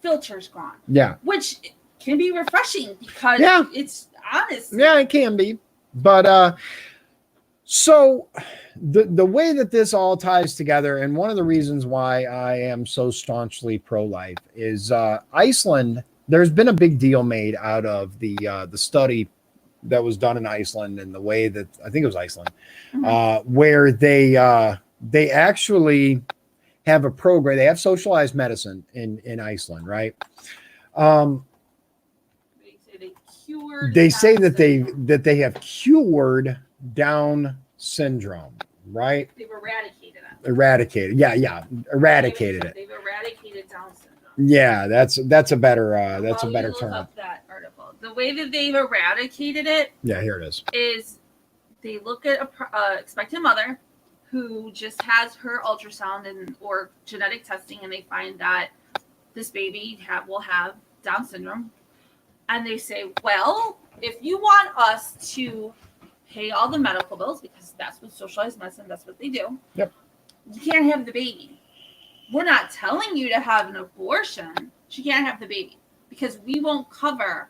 filter's gone.
Yeah.
Which can be refreshing because it's honest.
Yeah, it can be. But so the way that this all ties together, and one of the reasons why I am so staunchly pro-life is Iceland. There's been a big deal made out of the study that was done in Iceland, and the way that I think it was Iceland, where they actually have a program. They have socialized medicine in Iceland, right? They say that they have cured Down syndrome, right?
They've eradicated it.
Eradicated it.
They've eradicated Down syndrome.
Yeah, that's a better
look
term.
Up that article. The way that they've eradicated it.
Yeah, here it is.
Is they look at a expectant mother who just has her ultrasound or genetic testing, and they find that this baby will have Down syndrome. and they say, well, if you want us to pay all the medical bills, because that's what socialized medicine, that's what they do.
Yep.
You can't have the baby. We're not telling you to have an abortion. She can't have the baby because we won't cover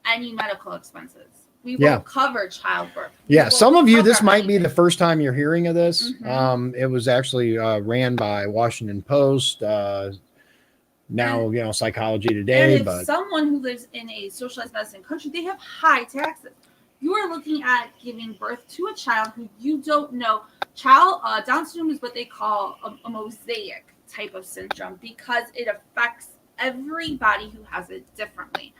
any medical expenses. We won't cover childbirth.
Yeah, some of you, this might be the first time you're hearing of this. It was actually ran by Washington Post. Now, Psychology Today.
And if someone who lives in a socialized medicine country, they have high taxes. You are looking at giving birth to a child who you don't know. Down syndrome is what they call a mosaic type of syndrome because it affects everybody who has it differently.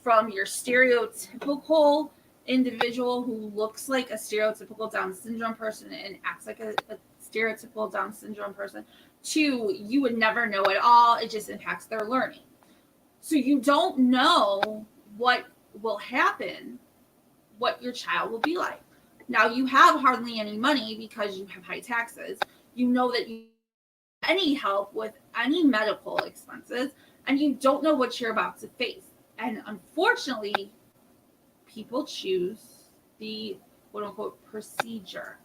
From your stereotypical individual who looks like a stereotypical Down syndrome person and acts like a stereotypical Down syndrome person, to you would never know at all. It just impacts their learning. So you don't know what will happen, what your child will be like. Now you have hardly any money because you have high taxes. You know that you have any help with any medical expenses, and you don't know what you're about to face. And unfortunately, people choose the quote unquote procedure.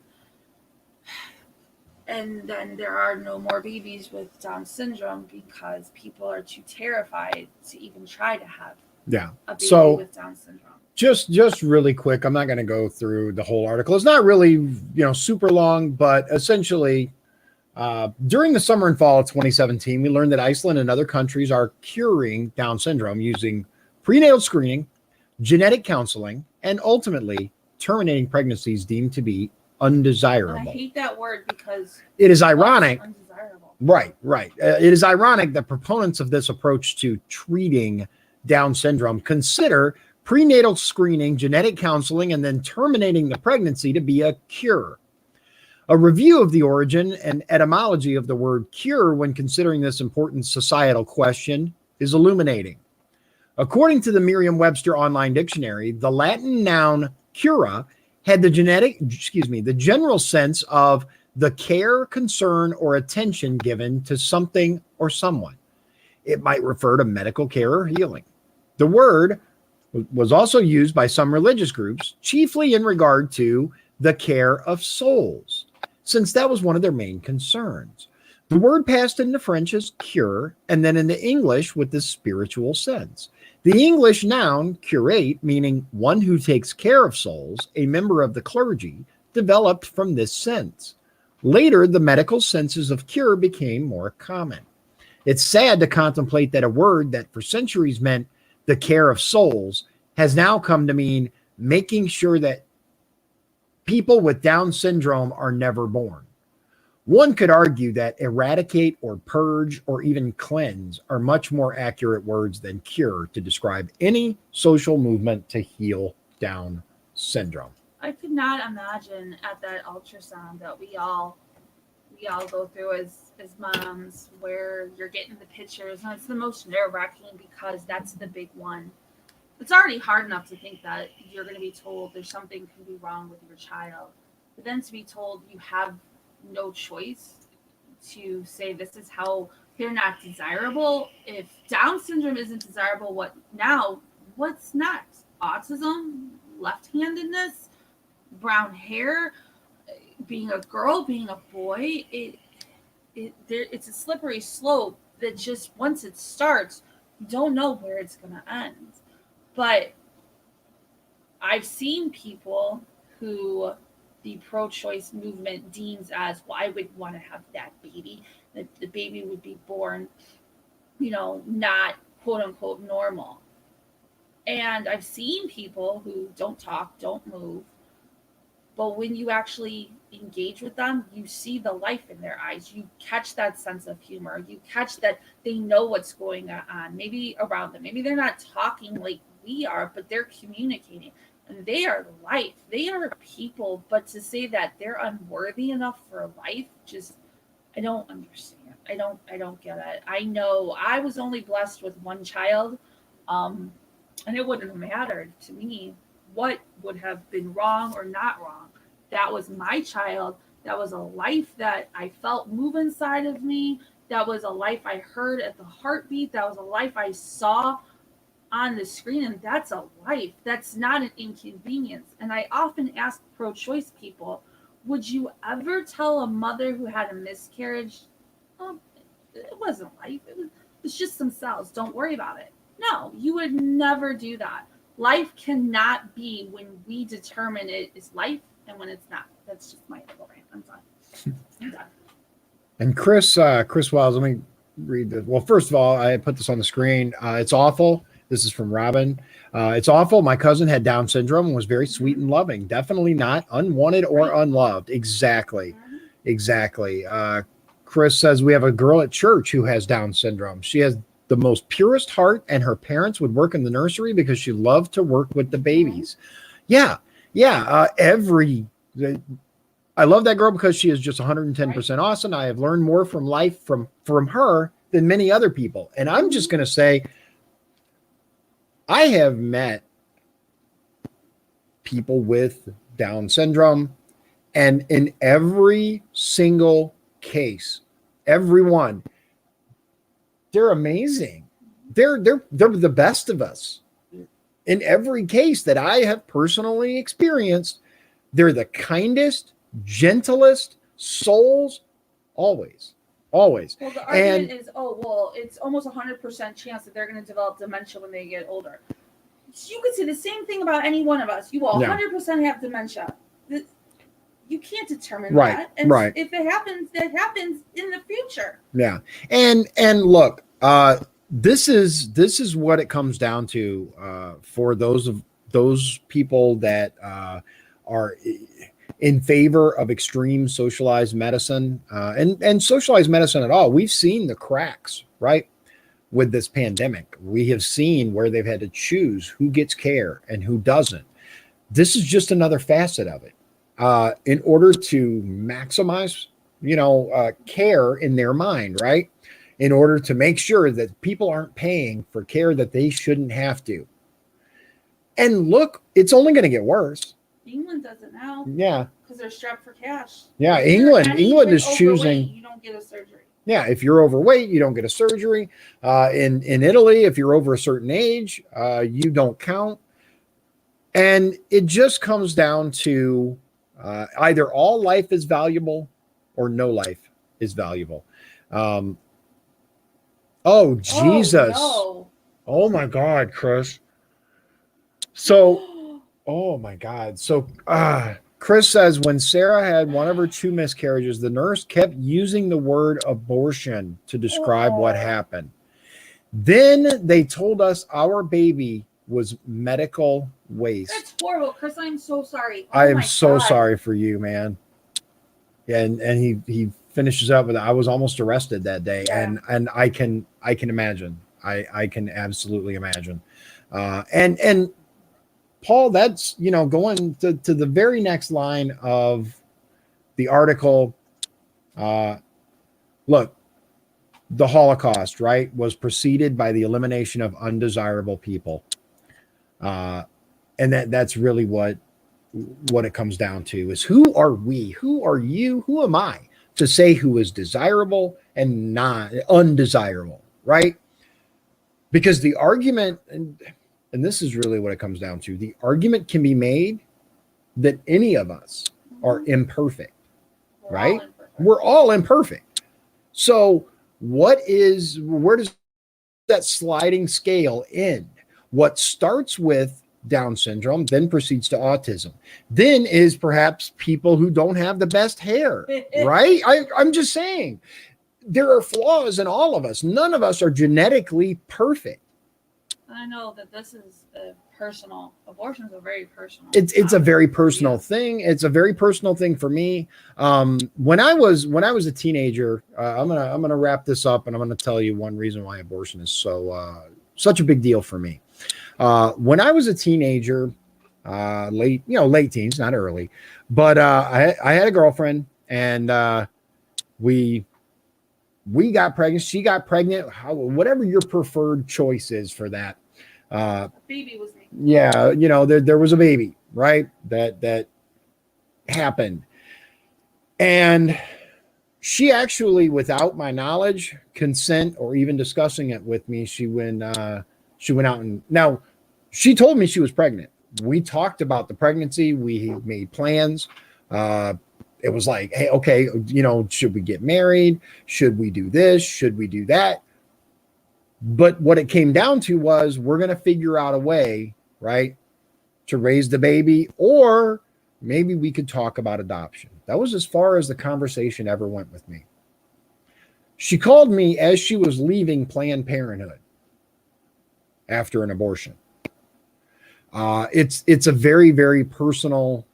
And then there are no more babies with Down syndrome because people are too terrified to even try to have a baby with Down syndrome.
Just really quick, I'm not going to go through the whole article. It's not really, super long, but essentially, during the summer and fall of 2017, we learned that Iceland and other countries are curing Down syndrome using prenatal screening, genetic counseling, and ultimately terminating pregnancies deemed to be undesirable.
And I hate that word because
it is ironic.
Undesirable.
Right. It is ironic that proponents of this approach to treating Down syndrome consider prenatal screening, genetic counseling, and then terminating the pregnancy to be a cure. A review of the origin and etymology of the word cure when considering this important societal question is illuminating. According to the Merriam-Webster Online Dictionary, the Latin noun cura had the general sense of the care, concern, or attention given to something or someone. It might refer to medical care or healing. The word was also used by some religious groups, chiefly in regard to the care of souls, since that was one of their main concerns. The word passed into French as cure, and then into English with the spiritual sense. The English noun curate, meaning one who takes care of souls, a member of the clergy, developed from this sense. Later, the medical senses of cure became more common. It's sad to contemplate that a word that for centuries meant the care of souls has now come to mean making sure that people with Down syndrome are never born. One could argue that eradicate or purge or even cleanse are much more accurate words than cure to describe any social movement to heal Down syndrome.
I could not imagine at that ultrasound that we all go through as moms, where you're getting the pictures, and it's the most nerve-wracking because that's the big one. It's already hard enough to think that you're going to be told there's something could be wrong with your child, but then to be told you have no choice to say this is how they're not desirable. If Down syndrome isn't desirable, what's next? Autism, left-handedness, brown hair, being a girl, being a boy, it's a slippery slope that just once it starts, you don't know where it's going to end. But I've seen people who the pro-choice movement deems as, well, I would want to have that baby. That the baby would be born, not quote unquote normal. And I've seen people who don't talk, don't move, but when you actually engage with them, you see the life in their eyes. You catch that sense of humor. You catch that they know what's going on, maybe around them. Maybe they're not talking like we are, but they're communicating. And they are life. They are people. But to say that they're unworthy enough for life, I don't understand. I don't get it. I know I was only blessed with one child, and it wouldn't have mattered to me what would have been wrong or not wrong. That was my child. That was a life that I felt move inside of me. That was a life I heard at the heartbeat. That was a life I saw on the screen, and that's a life. That's not an inconvenience. And I often ask pro-choice people, would you ever tell a mother who had a miscarriage, oh, it wasn't life, it's just some cells, don't worry about it? No, you would never do that. Life cannot be when we determine it is life and when it's not. That's just my little rant. I'm done.
And Chris Wells, let me read this. Well, first of all, I put this on the screen. It's awful. This is from Robin. It's awful. My cousin had Down syndrome and was very sweet and loving. Definitely not unwanted or unloved. Exactly. Chris says, we have a girl at church who has Down syndrome. She has the most purest heart, and her parents would work in the nursery because she loved to work with the babies. Yeah. I love that girl because she is just 110% awesome. I have learned more from life from her than many other people. And I'm just going to say, I have met people with Down syndrome, and in every single case, everyone, they're amazing. They're the best of us. In every case that I have personally experienced, they're the kindest, gentlest souls, always.
Well, the argument is, it's almost 100% chance that they're going to develop dementia when they get older. You could say the same thing about any one of us. You will 100% have dementia. You can't determine that. And if it happens, that happens in the future. Yeah.
And look, this is what it comes down to for those people that are in favor of extreme socialized medicine and socialized medicine at all. We've seen the cracks, right? With this pandemic, we have seen where they've had to choose who gets care and who doesn't. This is just another facet of it. In order to maximize, care in their mind, right? In order to make sure that people aren't paying for care that they shouldn't have to. And look, it's only going to get worse.
England does it now.
Yeah.
Because they're strapped for cash.
Yeah, England is choosing.
You don't get a surgery.
Yeah, if you're overweight, you don't get a surgery. In Italy, if you're over a certain age, you don't count. And it just comes down to either all life is valuable or no life is valuable. Oh, Jesus.
Oh, no.
Oh, my God, Chris. So, oh, my God. So, Chris says, when Sarah had one of her 2 miscarriages, the nurse kept using the word abortion to describe what happened. Then they told us our baby was medical waste.
That's horrible, Chris. I'm so sorry.
I am so sorry for you, man. Yeah, and he finishes up with, I was almost arrested that day. Yeah. And I can imagine. I can absolutely imagine. And Paul, that's, going to the very next line of the article. Look, the Holocaust, right, was preceded by the elimination of undesirable people. And that's really what it comes down to is, who are we? Who are you? Who am I to say who is desirable and not undesirable, right? Because the argument, and this is really what it comes down to, the argument can be made that any of us are imperfect, right? We're all imperfect. So where does that sliding scale end? What starts with Down syndrome then proceeds to autism, then is perhaps people who don't have the best hair, right? I'm just saying, there are flaws in all of us. None of us are genetically perfect.
I know that this is personal. Abortion is a very personal.
It's a very personal thing. It's a very personal thing for me. When I was a teenager, I'm gonna wrap this up, and I'm gonna tell you one reason why abortion is such a big deal for me. When I was a teenager, late teens, not early, but I had a girlfriend, and we got pregnant. She got pregnant. Whatever your preferred choice is for that.
Baby was named.
Yeah, there was a baby, right? That happened, and she actually, without my knowledge, consent, or even discussing it with me, she She went out and now she told me she was pregnant. We talked about the pregnancy. We made plans. It was like, hey, okay, should we get married? Should we do this? Should we do that? But what it came down to was we're going to figure out a way, right, to raise the baby, or maybe we could talk about adoption. That was as far as the conversation ever went with me. She called me as she was leaving Planned Parenthood after an abortion. It's a very, very personal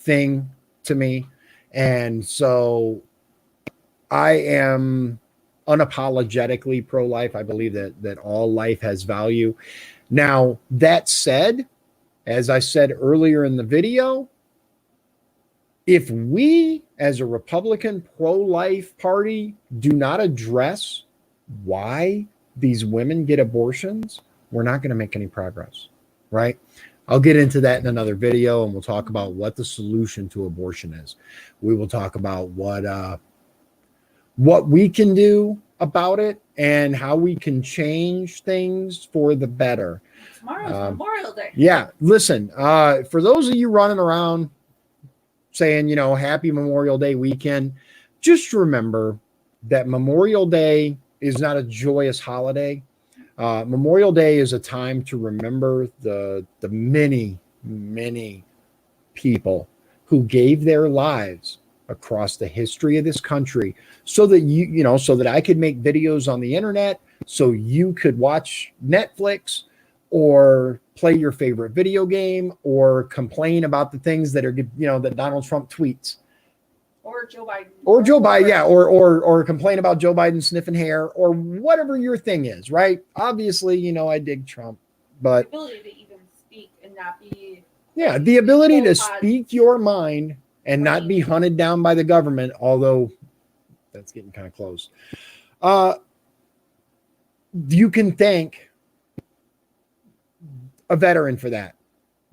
thing to me. And so I am unapologetically pro-life. I believe that all life has value. Now, that said, as I said earlier in the video, if we as a Republican pro-life party do not address why these women get abortions, we're not going to make any progress, right? I'll get into that in another video, and we'll talk about what the solution to abortion is. We will talk about what we can do about it and how we can change things for the better.
Tomorrow's Memorial Day.
Yeah, listen, for those of you running around saying, happy Memorial Day weekend, just remember that Memorial Day is not a joyous holiday. Memorial Day is a time to remember the many, many people who gave their lives across the history of this country so that so that I could make videos on the internet, so you could watch Netflix or play your favorite video game or complain about the things that are, that Donald Trump tweets.
Or Joe Biden.
Or Joe Biden, yeah. Or complain about Joe Biden sniffing hair or whatever your thing is, right? Obviously, I dig Trump, but
the ability to even speak and not be.
Yeah, the ability to speak your mind and not be hunted down by the government, although that's getting kind of close. You can thank a veteran for that.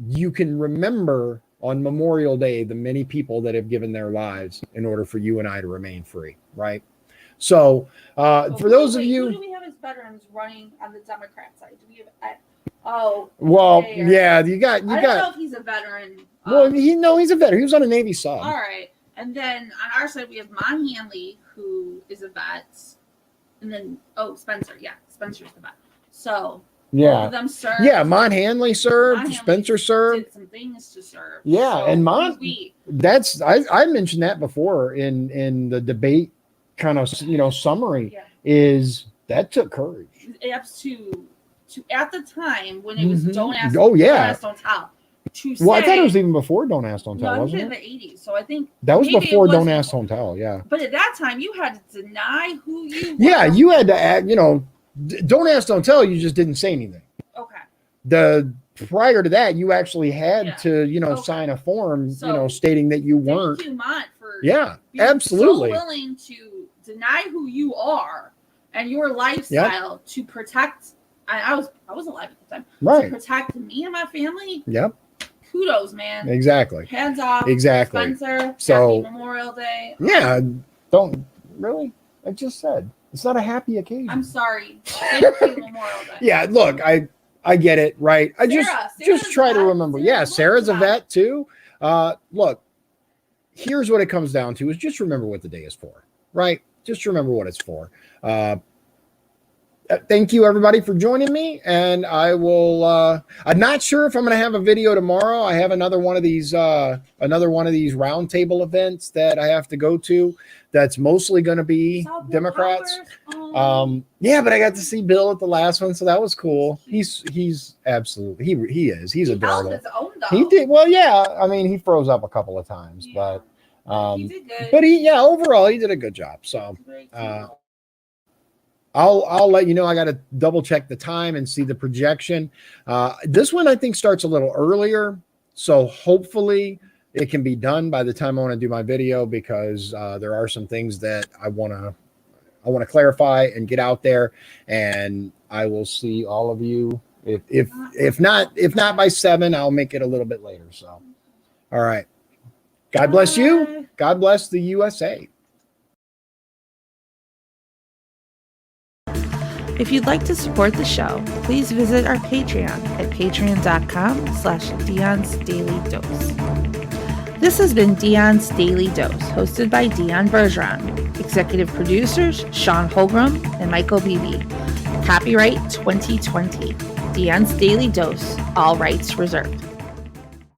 You can remember on Memorial Day the many people that have given their lives in order for you and I to remain free, right? So for those of you...
Who do we have as veterans running on the Democrat side? Do we have...
yeah, you got.
I don't know if he's a veteran.
Well, he's a veteran. He was on a Navy sub.
All right, and then on our side we have Mon Hanley, who is a vet, and then Spencer. Yeah, Spencer's the vet. So
yeah,
both of them served.
Yeah, Mon Hanley served. Spencer served.
Did some things to serve.
Yeah,
so
and I mentioned that before in the debate kind of summary.
Yeah.
Is that took courage.
To at the time when it was Don't Ask,
Don't
Tell.
I thought it was even before Don't Ask, Don't Tell, wasn't it?
In the 80s, so I think
that was before Don't Ask, Don't Tell, yeah.
But at that time, you had to deny who you were.
Yeah, you had to act, Don't Ask, Don't Tell, you just didn't say anything.
Okay.
Prior to that, you actually had to, sign a form, stating that you weren't.
Thank you, Mont, for
being
so
absolutely
willing to deny who you are and your lifestyle to protect. I was alive at the time.
Right.
To protect me and my family.
Yep.
Kudos, man.
Exactly.
Hands off.
Exactly.
Spencer.
So
happy Memorial Day.
Yeah. Don't really. I just said it's not a happy occasion.
I'm sorry. Thank you, Memorial Day.
Yeah. Look, I get it. Right. Sarah's just try to remember. Sarah's a vet too. Look, here's what it comes down to: is just remember what the day is for. Right. Just remember what it's for. Thank you everybody for joining me, and I will I'm not sure if I'm going to have a video tomorrow. I have another one of these roundtable events that I have to go to that's mostly going to be Democrats. Yeah, but I got to see Bill at the last one, so that was cool. He's absolutely he's adorable. He did well. Yeah, I mean, he froze up a couple of times, but
he did good.
But overall he did a good job. So I'll let you know. I got to double check the time and see the projection. This one I think starts a little earlier, so hopefully it can be done by the time I want to do my video, because there are some things that I want to clarify and get out there. And I will see all of you. If not by 7, I'll make it a little bit later. So, all right. God bless you. God bless the USA.
If you'd like to support the show, please visit our Patreon at patreon.com/Dion's Daily Dose. This has been Dion's Daily Dose, hosted by Dion Bergeron. Executive producers Sean Holgram and Michael Beebe. Copyright 2020. Dion's Daily Dose, all rights reserved.